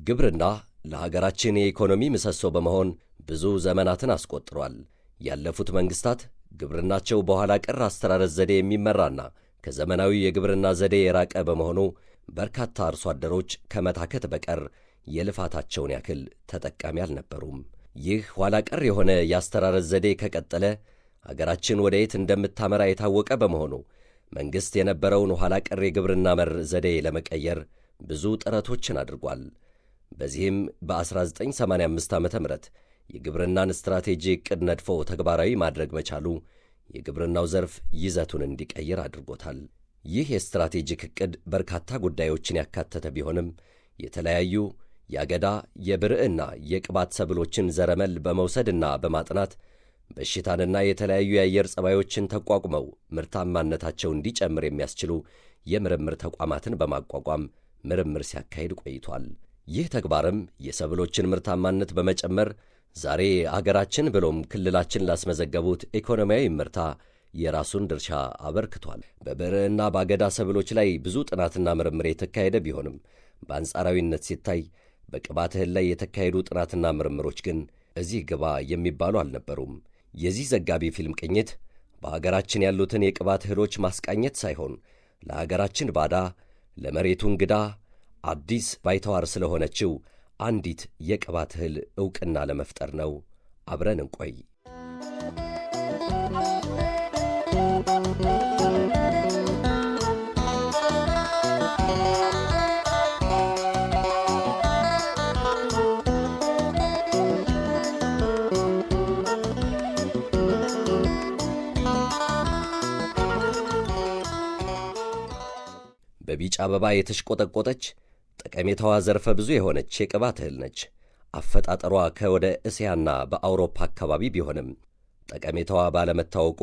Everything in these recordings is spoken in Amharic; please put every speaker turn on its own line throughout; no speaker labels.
ግብርና ለሀገራችን የኢኮኖሚ ምሰሶ በመሆን ብዙ ዘመናትን አስቆጥሯል። ያለፉት መንግስታት ግብርናቸው በኋላ ቀር አስተራረስ ዘዴ የሚመራና ከዘመናዊ የግብርና ዘዴ የራቀ በመሆኑ በርካታ አርሶ አደሮች ከመታከት በቀር የልፋታቸውን ያክል ተጠቃሚ አልነበሩም። ይህ ኋላ ቀር የሆነ የአስተራረስ ዘዴ ከቀጠለ ሀገራችን ወደ የት እንደምታመራ የታወቀ በመሆኑ መንግሥት የነበረውን ኋላ ቀር የግብርና መር ዘዴ ለመቀየር ብዙ ጥረቶችን አድርጓል። በዚህም በ1985 ዓ.ም የግብርናን ስትራቴጂ ዕቅድ ነድፎ ተግባራዊ ማድረግ መቻሉ የግብርናው ዘርፍ ይዘቱን እንዲቀይር አድርጎታል። ይህ የስትራቴጂክ ዕቅድ በርካታ ጉዳዮችን ያካተተ ቢሆንም የተለያዩ የአገዳ፣ የብርዕና የቅባት ሰብሎችን ዘረመል በመውሰድና በማጥናት በሽታንና የተለያዩ የአየር ጸባዮችን ተቋቁመው ምርታማነታቸው እንዲጨምር የሚያስችሉ የምርምር ተቋማትን በማቋቋም ምርምር ሲያካሂድ ቆይቷል። ይህ ተግባርም የሰብሎችን ምርታማነት በመጨመር ዛሬ አገራችን ብሎም ክልላችን ላስመዘገቡት ኢኮኖሚያዊ ምርታ የራሱን ድርሻ አበርክቷል። በብርዕና በአገዳ ሰብሎች ላይ ብዙ ጥናትና ምርምር የተካሄደ ቢሆንም በአንጻራዊነት ሲታይ በቅባት እህል ላይ የተካሄዱ ጥናትና ምርምሮች ግን እዚህ ግባ የሚባሉ አልነበሩም። የዚህ ዘጋቢ ፊልም ቅኝት በሀገራችን ያሉትን የቅባት እህሎች ማስቃኘት ሳይሆን ለሀገራችን ባዳ፣ ለመሬቱ እንግዳ፣ አዲስ ባይተዋር ስለሆነችው አንዲት የቅባት እህል ዕውቅና ለመፍጠር ነው። አብረን እንቆይ። በቢጫ አበባ የተሽቆጠቆጠች ጠቀሜታዋ ዘርፈ ብዙ የሆነች የቅባት እህል ነች። አፈጣጠሯ ከወደ እስያና በአውሮፓ አካባቢ ቢሆንም ጠቀሜታዋ ባለመታወቁ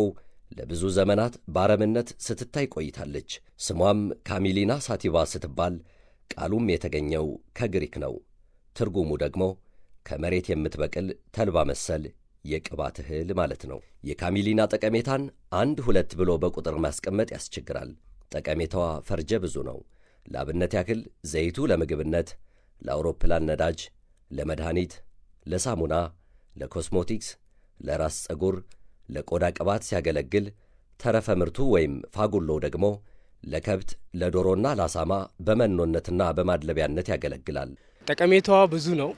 ለብዙ ዘመናት በአረምነት ስትታይ ቆይታለች። ስሟም ካሚሊና ሳቲቫ ስትባል ቃሉም የተገኘው ከግሪክ ነው። ትርጉሙ ደግሞ ከመሬት የምትበቅል ተልባ መሰል የቅባት እህል ማለት ነው። የካሚሊና ጠቀሜታን አንድ ሁለት ብሎ በቁጥር ማስቀመጥ ያስቸግራል። ጠቀሜታዋ ፈርጀ ብዙ ነው። ለአብነት ያክል ዘይቱ ለምግብነት፣ ለአውሮፕላን ነዳጅ፣ ለመድኃኒት፣ ለሳሙና፣ ለኮስሞቲክስ፣ ለራስ ፀጉር፣ ለቆዳ ቅባት ሲያገለግል፣ ተረፈ ምርቱ ወይም ፋጉሎ ደግሞ ለከብት፣ ለዶሮና ለአሳማ በመኖነትና በማድለቢያነት ያገለግላል።
ጠቀሜታዋ ብዙ ነው።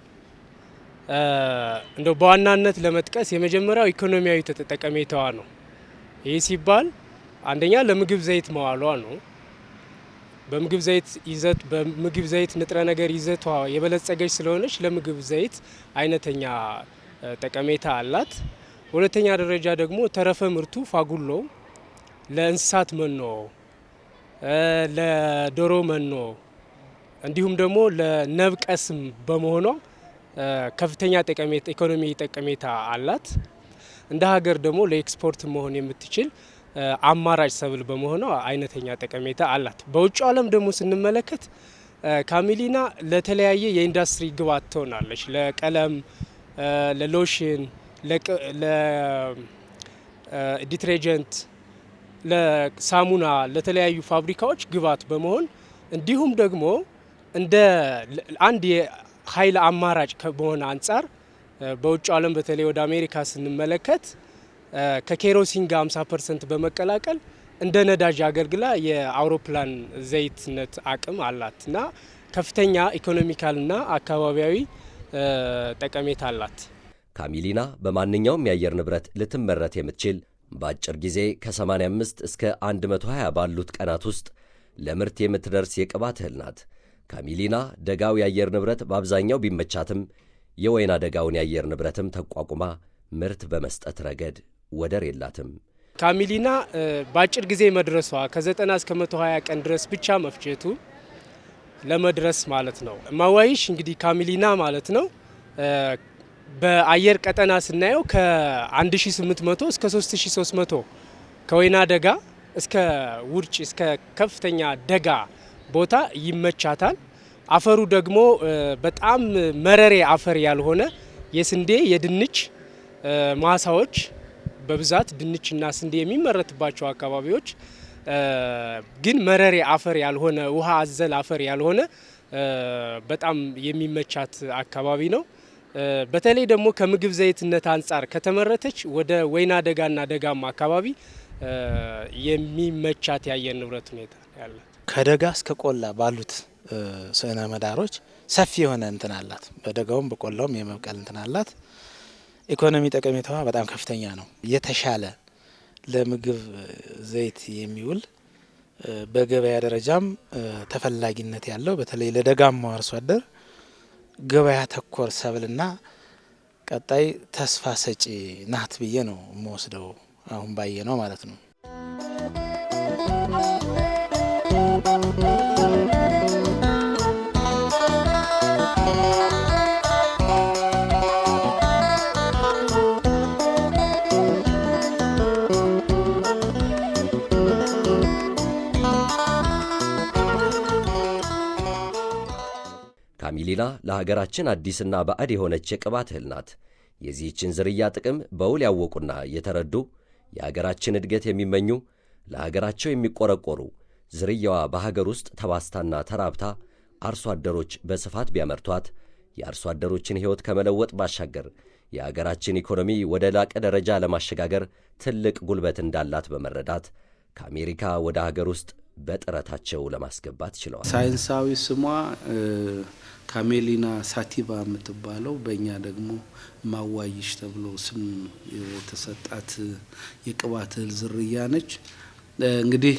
እንደው በዋናነት ለመጥቀስ የመጀመሪያው ኢኮኖሚያዊ ጠቀሜታዋ ነው። ይህ ሲባል አንደኛ ለምግብ ዘይት መዋሏ ነው። በምግብ ዘይት ንጥረ ነገር ይዘቷ የበለጸገች ስለሆነች ለምግብ ዘይት አይነተኛ ጠቀሜታ አላት። ሁለተኛ ደረጃ ደግሞ ተረፈ ምርቱ ፋጉሎ ለእንስሳት መኖ፣ ለዶሮ መኖ እንዲሁም ደግሞ ለነብ ቀስም በመሆኗ ከፍተኛ ጠቀሜታ ኢኮኖሚ ጠቀሜታ አላት። እንደ ሀገር ደግሞ ለኤክስፖርት መሆን የምትችል አማራጭ ሰብል በመሆኗ አይነተኛ ጠቀሜታ አላት። በውጭ ዓለም ደግሞ ስንመለከት ካሚሊና ለተለያየ የኢንዱስትሪ ግብዓት ትሆናለች። ለቀለም፣ ለሎሽን፣ ለዲትሬጀንት፣ ለሳሙና፣ ለተለያዩ ፋብሪካዎች ግብዓት በመሆን እንዲሁም ደግሞ እንደ አንድ የኃይል አማራጭ በሆነ አንጻር በውጭ ዓለም በተለይ ወደ አሜሪካ ስንመለከት ከኬሮሲን ጋር 50% በመቀላቀል እንደ ነዳጅ አገልግላ የአውሮፕላን ዘይትነት አቅም አላት እና ከፍተኛ ኢኮኖሚካልና አካባቢያዊ ጠቀሜታ አላት።
ካሚሊና በማንኛውም የአየር ንብረት ልትመረት የምትችል በአጭር ጊዜ ከ85 እስከ 120 ባሉት ቀናት ውስጥ ለምርት የምትደርስ የቅባት እህል ናት። ካሚሊና ደጋው የአየር ንብረት በአብዛኛው ቢመቻትም የወይና ደጋውን የአየር ንብረትም ተቋቁማ ምርት በመስጠት ረገድ ወደር የላትም።
ካሚሊና በአጭር ጊዜ መድረሷ ከ90 እስከ 120 ቀን ድረስ ብቻ መፍጀቱ ለመድረስ ማለት ነው። ማዋይሽ እንግዲህ ካሚሊና ማለት ነው። በአየር ቀጠና ስናየው ከ1800 እስከ 3300 ከወይና ደጋ እስከ ውርጭ እስከ ከፍተኛ ደጋ ቦታ ይመቻታል። አፈሩ ደግሞ በጣም መረሬ አፈር ያልሆነ የስንዴ የድንች ማሳዎች በብዛት ድንችና ስንዴ የሚመረትባቸው አካባቢዎች ግን መረሬ አፈር ያልሆነ ውሃ አዘል አፈር ያልሆነ በጣም የሚመቻት አካባቢ ነው። በተለይ ደግሞ ከምግብ ዘይትነት አንጻር ከተመረተች ወደ ወይና ደጋና ደጋማ አካባቢ የሚመቻት የአየር ንብረት ሁኔታ ያለ
ከደጋ እስከ ቆላ ባሉት ስነ ምህዳሮች ሰፊ የሆነ እንትን አላት። በደጋውም በቆላውም የመብቀል እንትን አላት። ኢኮኖሚ ጠቀሜታዋ በጣም ከፍተኛ ነው። የተሻለ ለምግብ ዘይት የሚውል በገበያ ደረጃም ተፈላጊነት ያለው በተለይ ለደጋማው አርሶ አደር ገበያ ተኮር ሰብልና ቀጣይ ተስፋ ሰጪ ናት ብዬ ነው የምወስደው። አሁን ባየ ነው ማለት ነው።
ካሚሊና ለሀገራችን አዲስና ባዕድ የሆነች የቅባት እህል ናት። የዚህችን ዝርያ ጥቅም በውል ያወቁና የተረዱ የሀገራችን እድገት የሚመኙ ለሀገራቸው የሚቆረቆሩ ዝርያዋ በሀገር ውስጥ ተባስታና ተራብታ አርሶ አደሮች በስፋት ቢያመርቷት የአርሶ አደሮችን ሕይወት ከመለወጥ ባሻገር የሀገራችን ኢኮኖሚ ወደ ላቀ ደረጃ ለማሸጋገር ትልቅ ጉልበት እንዳላት በመረዳት ከአሜሪካ ወደ ሀገር ውስጥ በጥረታቸው ለማስገባት ችለዋል።
ሳይንሳዊ ስሟ ካሜሊና ሳቲቫ የምትባለው በእኛ ደግሞ ማዋይሽ ተብሎ ስም የተሰጣት የቅባት እህል ዝርያ ነች። እንግዲህ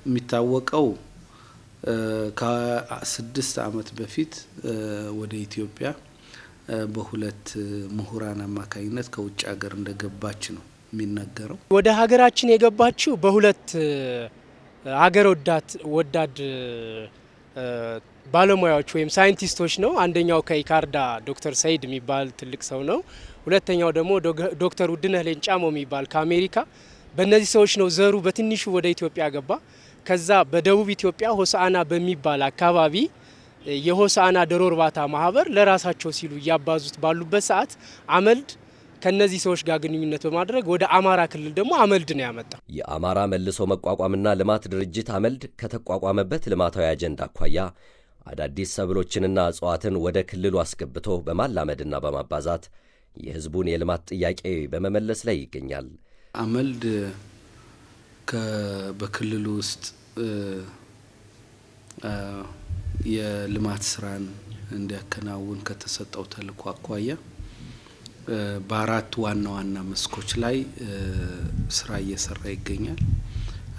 የሚታወቀው ከ6 ዓመት በፊት ወደ ኢትዮጵያ በሁለት ምሁራን አማካኝነት ከውጭ ሀገር እንደገባች ነው የሚነገረው።
ወደ ሀገራችን የገባችው በሁለት ሀገር ወዳድ ባለሙያዎች ወይም ሳይንቲስቶች ነው። አንደኛው ከኢካርዳ ዶክተር ሰይድ የሚባል ትልቅ ሰው ነው። ሁለተኛው ደግሞ ዶክተር ውድነህ ሌንጫሞ የሚባል ከአሜሪካ። በእነዚህ ሰዎች ነው ዘሩ በትንሹ ወደ ኢትዮጵያ ገባ። ከዛ በደቡብ ኢትዮጵያ ሆሳአና በሚባል አካባቢ የሆሳአና ዶሮ እርባታ ማህበር ለራሳቸው ሲሉ እያባዙት ባሉበት ሰዓት አመልድ ከነዚህ ሰዎች ጋር ግንኙነት በማድረግ ወደ አማራ ክልል ደግሞ አመልድ ነው ያመጣው።
የአማራ መልሶ መቋቋምና ልማት ድርጅት አመልድ ከተቋቋመበት ልማታዊ አጀንዳ አኳያ አዳዲስ ሰብሎችንና እጽዋትን ወደ ክልሉ አስገብቶ በማላመድና በማባዛት የሕዝቡን የልማት ጥያቄ በመመለስ ላይ ይገኛል።
አመልድ በክልሉ ውስጥ የልማት ስራን እንዲያከናውን ከተሰጠው ተልዕኮ አኳያ በአራት ዋና ዋና መስኮች ላይ ስራ እየሰራ ይገኛል።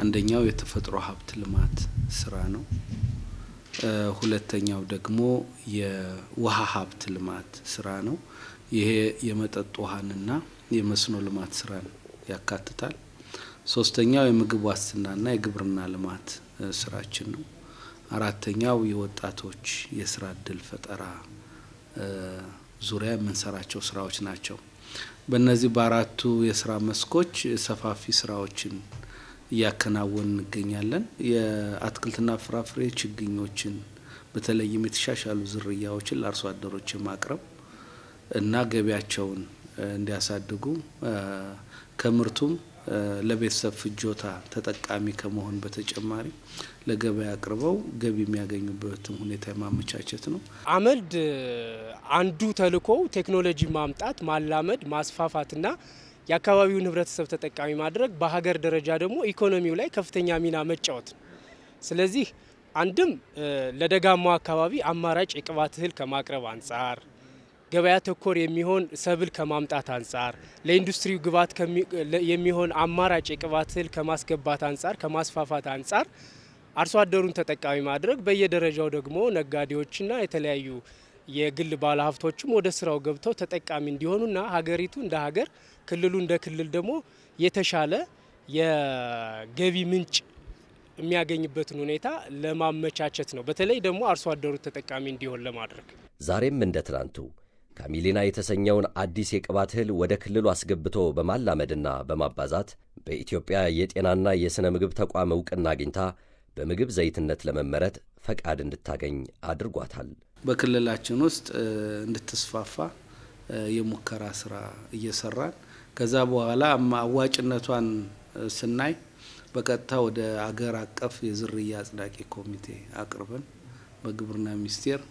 አንደኛው የተፈጥሮ ሀብት ልማት ስራ ነው። ሁለተኛው ደግሞ የውሃ ሀብት ልማት ስራ ነው። ይሄ የመጠጥ ውሃንና የመስኖ ልማት ስራን ያካትታል። ሶስተኛው የምግብ ዋስትናና የግብርና ልማት ስራችን ነው። አራተኛው የወጣቶች የስራ እድል ፈጠራ ዙሪያ የምንሰራቸው ስራዎች ናቸው። በእነዚህ በአራቱ የስራ መስኮች ሰፋፊ ስራዎችን እያከናወን እንገኛለን። የአትክልትና ፍራፍሬ ችግኞችን በተለይም የተሻሻሉ ዝርያዎችን ለአርሶ አደሮች ማቅረብ እና ገቢያቸውን እንዲያሳድጉ ከምርቱም ለቤተሰብ ፍጆታ ተጠቃሚ ከመሆን በተጨማሪ ለገበያ አቅርበው ገቢ የሚያገኙበትን ሁኔታ ማመቻቸት ነው።
አመልድ አንዱ ተልዕኮው ቴክኖሎጂ ማምጣት፣ ማላመድ፣ ማስፋፋትና የአካባቢውን ህብረተሰብ ተጠቃሚ ማድረግ፣ በሀገር ደረጃ ደግሞ ኢኮኖሚው ላይ ከፍተኛ ሚና መጫወት ነው። ስለዚህ አንድም ለደጋማው አካባቢ አማራጭ የቅባት እህል ከማቅረብ አንጻር፣ ገበያ ተኮር የሚሆን ሰብል ከማምጣት አንጻር፣ ለኢንዱስትሪው ግብዓት የሚሆን አማራጭ የቅባት እህል ከማስገባት አንጻር፣ ከማስፋፋት አንጻር አርሶ አደሩን ተጠቃሚ ማድረግ፣ በየደረጃው ደግሞ ነጋዴዎችና የተለያዩ የግል ባለሀብቶችም ወደ ስራው ገብተው ተጠቃሚ እንዲሆኑና ሀገሪቱ እንደ ሀገር ክልሉ እንደ ክልል ደግሞ የተሻለ የገቢ ምንጭ የሚያገኝበትን ሁኔታ ለማመቻቸት ነው። በተለይ ደግሞ አርሶ አደሩ ተጠቃሚ እንዲሆን ለማድረግ
ዛሬም እንደ ትናንቱ ካሚሊና የተሰኘውን አዲስ የቅባት እህል ወደ ክልሉ አስገብቶ በማላመድና በማባዛት በኢትዮጵያ የጤናና የሥነ ምግብ ተቋም እውቅና አግኝታ በምግብ ዘይትነት ለመመረት ፈቃድ እንድታገኝ አድርጓታል።
በክልላችን ውስጥ እንድትስፋፋ የሙከራ ስራ እየሰራን ከዛ በኋላ አዋጭነቷን ስናይ በቀጥታ ወደ አገር አቀፍ የዝርያ አጽዳቂ ኮሚቴ አቅርበን በግብርና ሚኒስቴር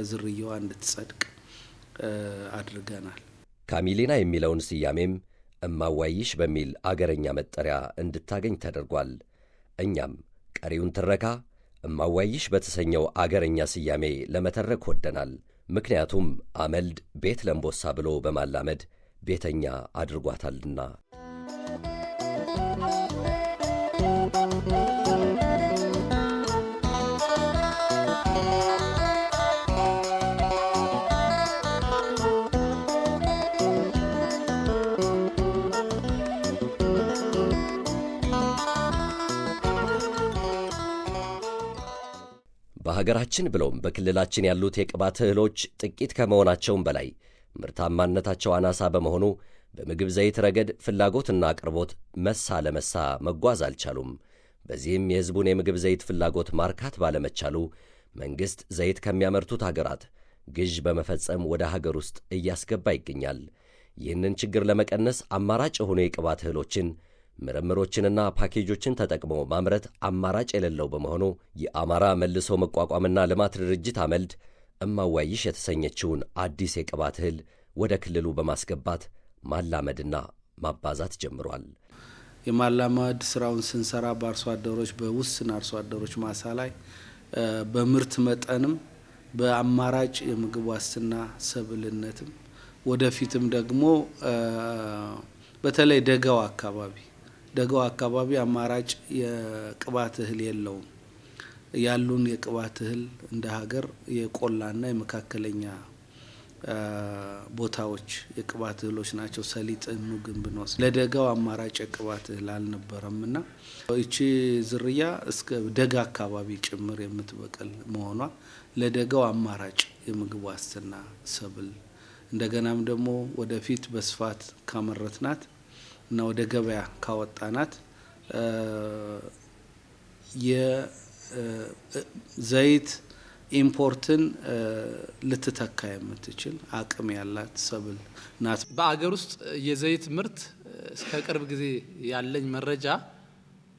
ዝርያዋ እንድትጸድቅ አድርገናል።
ካሚሊና የሚለውን ስያሜም እማዋይሽ በሚል አገረኛ መጠሪያ እንድታገኝ ተደርጓል። እኛም ቀሪውን ትረካ እማዋይሽ በተሰኘው አገረኛ ስያሜ ለመተረክ ወደናል። ምክንያቱም አመልድ ቤት ለምቦሳ ብሎ በማላመድ ቤተኛ አድርጓታልና። በሀገራችን ብለውም በክልላችን ያሉት የቅባት እህሎች ጥቂት ከመሆናቸውም በላይ ምርታማነታቸው አናሳ በመሆኑ በምግብ ዘይት ረገድ ፍላጎትና አቅርቦት መሳ ለመሳ መጓዝ አልቻሉም። በዚህም የሕዝቡን የምግብ ዘይት ፍላጎት ማርካት ባለመቻሉ መንግሥት ዘይት ከሚያመርቱት አገራት ግዥ በመፈጸም ወደ ሀገር ውስጥ እያስገባ ይገኛል። ይህንን ችግር ለመቀነስ አማራጭ የሆኑ የቅባት እህሎችን ምርምሮችንና ፓኬጆችን ተጠቅሞ ማምረት አማራጭ የሌለው በመሆኑ የአማራ መልሶ መቋቋምና ልማት ድርጅት አመልድ እማዋይሽ የተሰኘችውን አዲስ የቅባት እህል ወደ ክልሉ በማስገባት ማላመድና ማባዛት ጀምሯል።
የማላመድ ስራውን ስንሰራ በአርሶ አደሮች በውስን አርሶ አደሮች ማሳ ላይ በምርት መጠንም በአማራጭ የምግብ ዋስትና ሰብልነትም ወደፊትም ደግሞ በተለይ ደጋው አካባቢ አማራጭ የቅባት እህል የለውም። ያሉን የቅባት እህል እንደ ሀገር የቆላና የመካከለኛ ቦታዎች የቅባት እህሎች ናቸው። ሰሊጥን ኑግን ብንወስድ ለደጋው አማራጭ የቅባት እህል አልነበረምና እቺ ዝርያ እስከ ደጋ አካባቢ ጭምር የምትበቅል መሆኗ ለደጋው አማራጭ የምግብ ዋስትና ሰብል እንደገናም ደግሞ ወደፊት በስፋት ካመረትናት እና ወደ ገበያ ካወጣናት የዘይት ኢምፖርትን ልትተካ የምትችል አቅም ያላት ሰብል ናት።
በአገር ውስጥ የዘይት ምርት እስከ ቅርብ ጊዜ ያለኝ መረጃ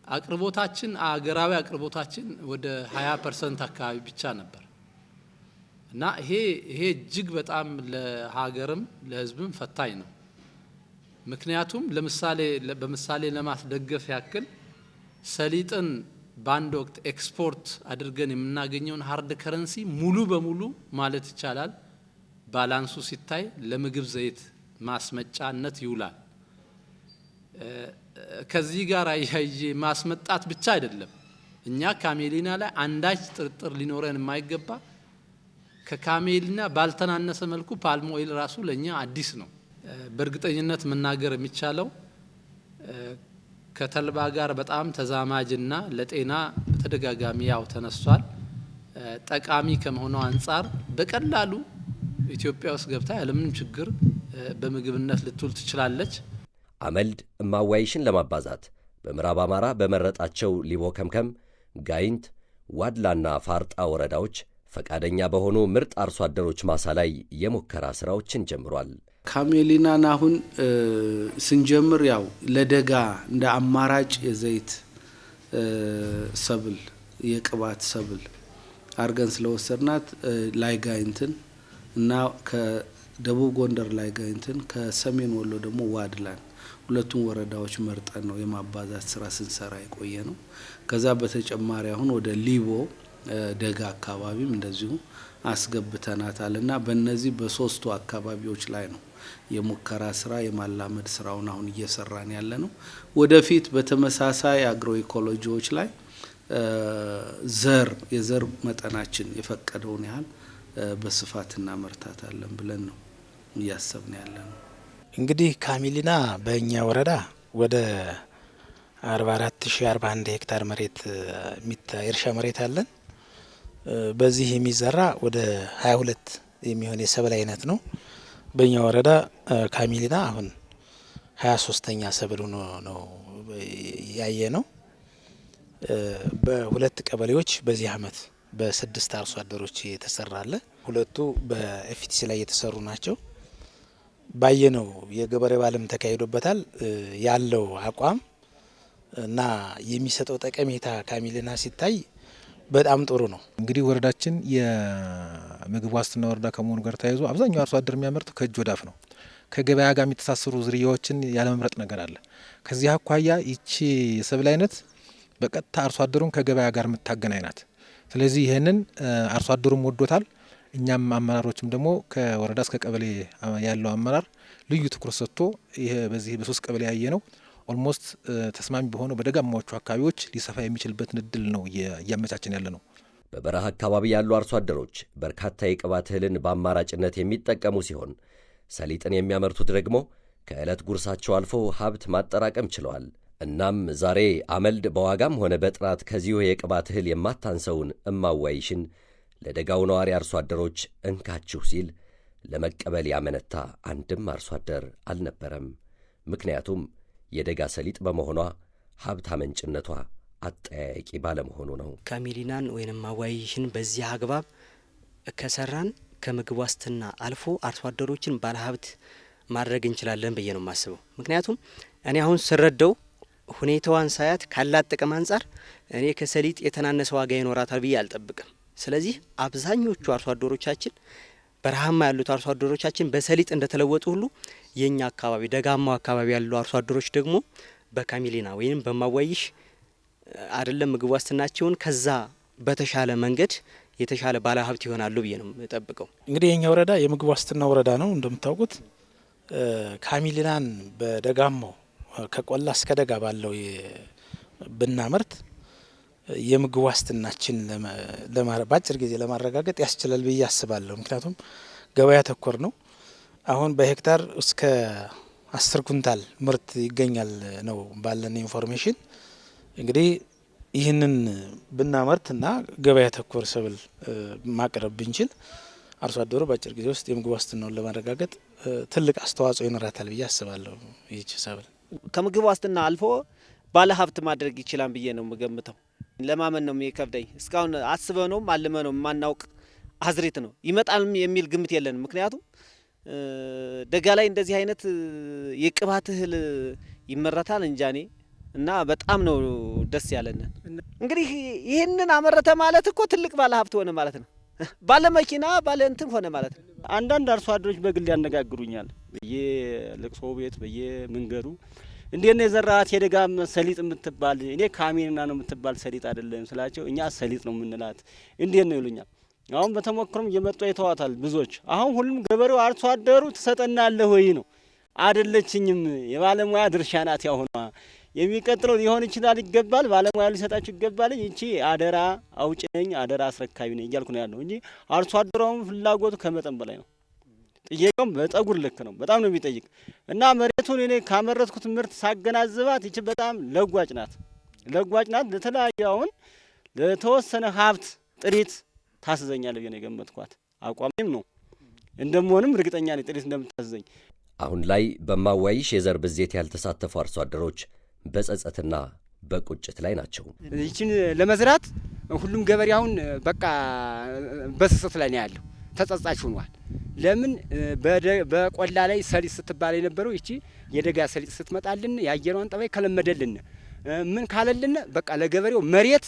አቅርቦታችን አገራዊ አቅርቦታችን ወደ 20% አካባቢ ብቻ ነበር እና ይሄ እጅግ በጣም ለሀገርም ለሕዝብም ፈታኝ ነው። ምክንያቱም በምሳሌ ለማስደገፍ ያክል ሰሊጥን በአንድ ወቅት ኤክስፖርት አድርገን የምናገኘውን ሃርድ ከረንሲ ሙሉ በሙሉ ማለት ይቻላል ባላንሱ ሲታይ ለምግብ ዘይት ማስመጫነት ይውላል። ከዚህ ጋር አያይዤ ማስመጣት ብቻ አይደለም። እኛ ካሜሊና ላይ አንዳች ጥርጥር ሊኖረን የማይገባ ከካሜሊና ባልተናነሰ መልኩ ፓልም ኦይል ራሱ ለኛ አዲስ ነው። በእርግጠኝነት መናገር የሚቻለው ከተልባ ጋር በጣም ተዛማጅና ለጤና በተደጋጋሚ ያው ተነስቷል ጠቃሚ ከመሆኑ አንጻር በቀላሉ ኢትዮጵያ ውስጥ ገብታ ያለምንም ችግር በምግብነት ልትውል ትችላለች።
አመልድ እማዋይሽን ለማባዛት በምዕራብ አማራ በመረጣቸው ሊቦ ከምከም፣ ጋይንት፣ ዋድላና ፋርጣ ወረዳዎች ፈቃደኛ በሆኑ ምርጥ አርሶ አደሮች ማሳ ላይ የሙከራ ስራዎችን ጀምሯል።
ካሜሊናን አሁን ስንጀምር ያው ለደጋ እንደ አማራጭ የዘይት ሰብል የቅባት ሰብል አርገን ስለወሰድናት ላይጋይንትን እና ከደቡብ ጎንደር ላይጋይንትን ከሰሜን ወሎ ደግሞ ዋድላን ሁለቱም ወረዳዎች መርጠን ነው የማባዛት ስራ ስንሰራ የቆየ ነው። ከዛ በተጨማሪ አሁን ወደ ሊቦ ደጋ አካባቢም እንደዚሁ አስገብተናታልና በእነዚህ በሶስቱ አካባቢዎች ላይ ነው የሙከራ ስራ የማላመድ ስራውን አሁን እየሰራን ያለ ነው። ወደፊት በተመሳሳይ አግሮ ኢኮሎጂዎች ላይ የዘር መጠናችን የፈቀደውን ያህል በስፋት እናመርታታለን ብለን ነው እያሰብን ያለ ነው።
እንግዲህ ካሜሊና በእኛ ወረዳ ወደ 44041 ሄክታር መሬት የእርሻ መሬት አለን። በዚህ የሚዘራ ወደ 22 የሚሆን የሰብል አይነት ነው። በእኛ ወረዳ ካሜሊና አሁን 23ኛ ሰብል ነው ያየ ነው። በሁለት ቀበሌዎች በዚህ አመት በ6 አርሶ አደሮች የተሰራለ፣ ሁለቱ በኤፍቲሲ ላይ የተሰሩ ናቸው። ባየነው የገበሬ ባለም ተካሂዶበታል። ያለው አቋም እና የሚሰጠው ጠቀሜታ ካሜሊና ሲታይ በጣም ጥሩ ነው።
እንግዲህ ወረዳችን የምግብ ዋስትና ወረዳ ከመሆኑ ጋር ተያይዞ አብዛኛው አርሶ አደር የሚያመርተው ከእጅ ወዳፍ ነው። ከገበያ ጋር የሚተሳሰሩ ዝርያዎችን ያለመምረጥ ነገር አለ። ከዚህ አኳያ ይቺ የሰብል አይነት በቀጥታ አርሶ አደሩን ከገበያ ጋር የምታገናኝ ናት። ስለዚህ ይህንን አርሶ አደሩም ወዶታል። እኛም አመራሮችም ደግሞ ከወረዳ እስከ ቀበሌ ያለው አመራር ልዩ ትኩረት ሰጥቶ ይሄ በዚህ በ3 ቀበሌ ያየ ነው ኦልሞስት ተስማሚ በሆነው በደጋማዎቹ አካባቢዎች ሊሰፋ የሚችልበትን እድል ነው እያመቻችን ያለ ነው።
በበረሃ አካባቢ ያሉ አርሶ አደሮች በርካታ የቅባት እህልን በአማራጭነት የሚጠቀሙ ሲሆን ሰሊጥን የሚያመርቱት ደግሞ ከዕለት ጉርሳቸው አልፎ ሀብት ማጠራቀም ችለዋል። እናም ዛሬ አመልድ በዋጋም ሆነ በጥራት ከዚሁ የቅባት እህል የማታንሰውን እማዋይሽን ለደጋው ነዋሪ አርሶ አደሮች እንካችሁ ሲል ለመቀበል ያመነታ አንድም አርሶ አደር አልነበረም። ምክንያቱም የደጋ ሰሊጥ በመሆኗ ሀብት አመንጭነቷ አጠያያቂ ባለመሆኑ ነው።
ካሚሊናን ወይንም አዋይሽን በዚህ አግባብ ከሰራን ከምግብ ዋስትና አልፎ አርሶ አደሮችን ባለሀብት ማድረግ እንችላለን ብዬ ነው የማስበው። ምክንያቱም እኔ አሁን ስረዳው ሁኔታዋን ሳያት ካላት ጥቅም አንጻር እኔ ከሰሊጥ የተናነሰ ዋጋ ይኖራታል ብዬ አልጠብቅም። ስለዚህ አብዛኞቹ አርሶ አደሮቻችን በረሃማ ያሉት አርሶ አደሮቻችን በሰሊጥ እንደተለወጡ ሁሉ የኛ አካባቢ ደጋማው አካባቢ ያሉ አርሶ አደሮች ደግሞ በካሚሊና ወይም በማዋይሽ አይደለም ምግብ ዋስትናቸውን ከዛ በተሻለ መንገድ የተሻለ ባለሀብት ይሆናሉ ብዬ ነው የምጠብቀው።
እንግዲህ የኛ ወረዳ የምግብ ዋስትና ወረዳ ነው እንደምታውቁት። ካሚሊናን በደጋማው ከቆላ እስከ ደጋ ባለው ብናመርት የምግብ ዋስትናችን በአጭር ጊዜ ለማረጋገጥ ያስችላል ብዬ አስባለሁ። ምክንያቱም ገበያ ተኮር ነው። አሁን በሄክታር እስከ 10 ኩንታል ምርት ይገኛል ነው ባለን ኢንፎርሜሽን። እንግዲህ ይህንን ብናመርትና ገበያ ተኮር ሰብል ማቅረብ ብንችል አርሶ አደሩ በአጭር ጊዜ ውስጥ የምግብ ዋስትናውን ለማረጋገጥ ትልቅ አስተዋጽኦ ይኖራታል ብዬ አስባለሁ። ይህች ሰብል
ከምግብ ዋስትና አልፎ ባለሀብት ማድረግ ይችላል ብዬ ነው የምገምተው። ለማመን ነው የሚከብደኝ። እስካሁን አስበነውም አልመነውም የማናውቅ አዝሬት ነው ይመጣልም የሚል ግምት የለንም። ምክንያቱም ደጋ ላይ እንደዚህ አይነት የቅባት እህል ይመረታል እንጃኔ እና በጣም ነው ደስ ያለን። እንግዲህ ይህንን አመረተ ማለት እኮ ትልቅ ባለሀብት ሆነ ማለት ነው። ባለ መኪና ባለ እንትን ሆነ ማለት ነው።
አንዳንድ አርሶ አደሮች በግል ያነጋግሩኛል በየልቅሶ ቤት በየመንገዱ እንዴት ነው የዘራሃት የደጋም ሰሊጥ የምትባል እኔ ካሚሊና ነው የምትባል ሰሊጥ አይደለም ስላቸው እኛ ሰሊጥ ነው የምንላት እንዴት ነው ይሉኛል። አሁን በተሞክሮም እየመጡ ይተዋታል ብዙዎች። አሁን ሁሉም ገበሬው አርሶ አደሩ ትሰጠናለህ ወይ ነው አይደለችኝም። የባለሙያ ድርሻ ናት። ያሁን የሚቀጥለው ሊሆን ይችላል ይገባል ባለሙያ ሊሰጣችሁ ይገባል። እቺ አደራ አውጪ ነኝ አደራ አስረካቢ ነኝ እያልኩ ነው ያለው እንጂ አርሶ አደሩም ፍላጎቱ ከመጠን በላይ ነው። ጥያቄውም በጸጉር ልክ ነው። በጣም ነው የሚጠይቅ እና መሬቱን እኔ ካመረትኩት ምርት ሳገናዝባት ይች በጣም ለጓጭ ናት። ለተለያዩ አሁን ለተወሰነ ሀብት ጥሪት ታስዘኛለህ ብዬ ነው የገመትኳት። አቋምም ነው እንደምሆንም እርግጠኛ ነኝ ጥሪት እንደምታስዘኝ።
አሁን ላይ በማዋይሽ የዘር ብዜት ያልተሳተፉ አርሶ አደሮች በጸጸትና በቁጭት ላይ ናቸው።
ይችን ለመዝራት ሁሉም ገበሬ አሁን በቃ በስስት ላይ ነው ያለው። ተጸጻች ሆኗል። ለምን በቆላ ላይ ሰሊጥ ስትባል የነበረው ይቺ የደጋ ሰሊጥ ስትመጣልን የአየሯን ጠባይ ከለመደልን ምን ካለልን በቃ ለገበሬው መሬት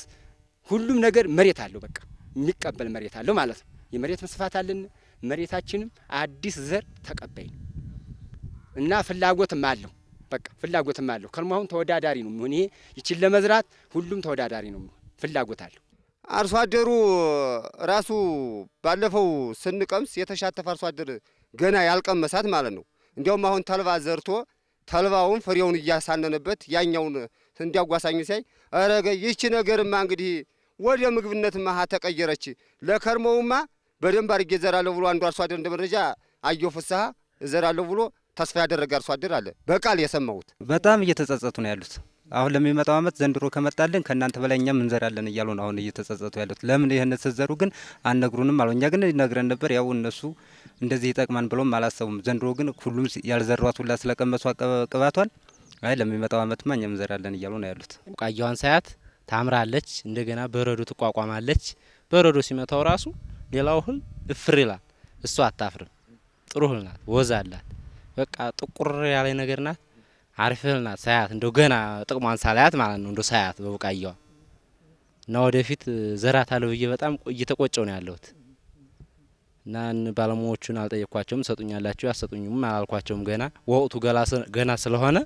ሁሉም ነገር መሬት አለው። በቃ የሚቀበል መሬት አለው ማለት ነው። የመሬት መስፋት አለን። መሬታችንም አዲስ ዘር ተቀባይ ነው እና ፍላጎትም አለው። በቃ ፍላጎትም አለው። ከልማሁን ተወዳዳሪ ነው የሚሆን። ይሄ ይችን ለመዝራት ሁሉም ተወዳዳሪ ነው የሚሆን። ፍላጎት አለው።
አርሶ አደሩ ራሱ ባለፈው ስንቀምስ የተሻተፈ አርሶ አደር ገና ያልቀመሳት ማለት ነው። እንዲያውም አሁን ተልባ ዘርቶ ተልባውን ፍሬውን እያሳነነበት ያኛውን እንዲያጓሳኙ ሲያይ አረገ ይቺ ነገርማ እንግዲህ ወደ ምግብነትማ ተቀየረች። ለከርሞውማ በደንብ አድርጌ ዘራለሁ ብሎ አንዱ አርሶ አደር እንደመረጃ አየሁ ፍስሐ ዘራለሁ ብሎ ተስፋ ያደረገ አርሶ አደር አለ። በቃል የሰማሁት
በጣም እየተጸጸቱ ነው ያሉት። አሁን ለሚመጣው አመት ዘንድሮ ከመጣልን ከእናንተ በላይ እኛም እንዘራለን እያሉ ነው አሁን እየተጸጸቱ ያሉት። ለምን ይሄን ስትዘሩ ግን አነግሩንም አሉ። እኛ ግን ይነግረን ነበር። ያው እነሱ እንደዚህ ይጠቅማን ብሎም አላሰቡም። ዘንድሮ ግን ሁሉም ያልዘሯት ሁላ ስለቀመሷ ቅባቷን አይ ለሚመጣው አመትማ እኛም እንዘራለን እያሉ ነው ያሉት።
ቃያዋን ሳያት ታምራለች። እንደገና በረዶ ትቋቋማለች። በረዶ ሲመታው ራሱ ሌላው እህል እፍር ይላል። እሷ አታፍርም። ጥሩ እህል ናት። ወዝ አላት። በቃ ጥቁር ያለ ነገር ናት። አሪፍ እህል ናት። ሳያት እንደው ገና ጥቅሟን ሳላያት ማለት ነው። እንደው ሳያት በቡቃያዋ እና ወደፊት ዘራታለሁ ብዬ በጣም እየተቆጨው ነው ያለሁት። እና ባለሙያዎቹን አልጠየኳቸውም። ሰጡኛላችሁ ያሰጡኝም አላልኳቸውም። ገና ወቅቱ ገና ስለሆነ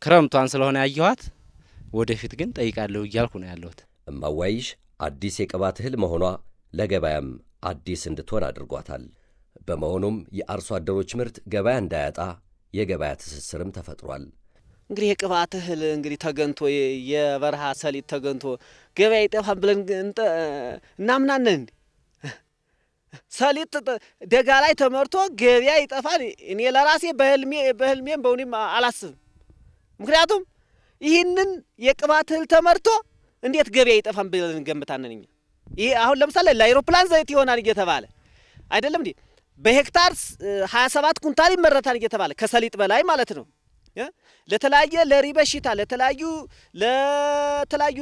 ክረምቷን ስለሆነ ያየኋት ወደፊት ግን ጠይቃለሁ እያልኩ ነው ያለሁት።
እማዋይሽ አዲስ የቅባት እህል መሆኗ ለገበያም አዲስ እንድትሆን አድርጓታል። በመሆኑም የአርሶ አደሮች ምርት ገበያ እንዳያጣ የገበያ ትስስርም ተፈጥሯል።
እንግዲህ የቅባት እህል እንግዲህ ተገንቶ የበረሃ ሰሊጥ ተገንቶ ገበያ ይጠፋል ብለን እናምናለን። ሰሊጥ ደጋ ላይ ተመርቶ ገበያ ይጠፋል እኔ ለራሴ በህልሜም በእውኔም አላስብም። ምክንያቱም ይህንን የቅባት እህል ተመርቶ እንዴት ገበያ ይጠፋል ብለን እንገምታለን እኛ? ይሄ አሁን ለምሳሌ ለአይሮፕላን ዘይት ይሆናል እየተባለ አይደለም እንዴ? በሄክታር 27 ኩንታል ይመረታል እየተባለ ከሰሊጥ በላይ ማለት ነው። ለተለያየ ለሪ በሽታ ለተለያዩ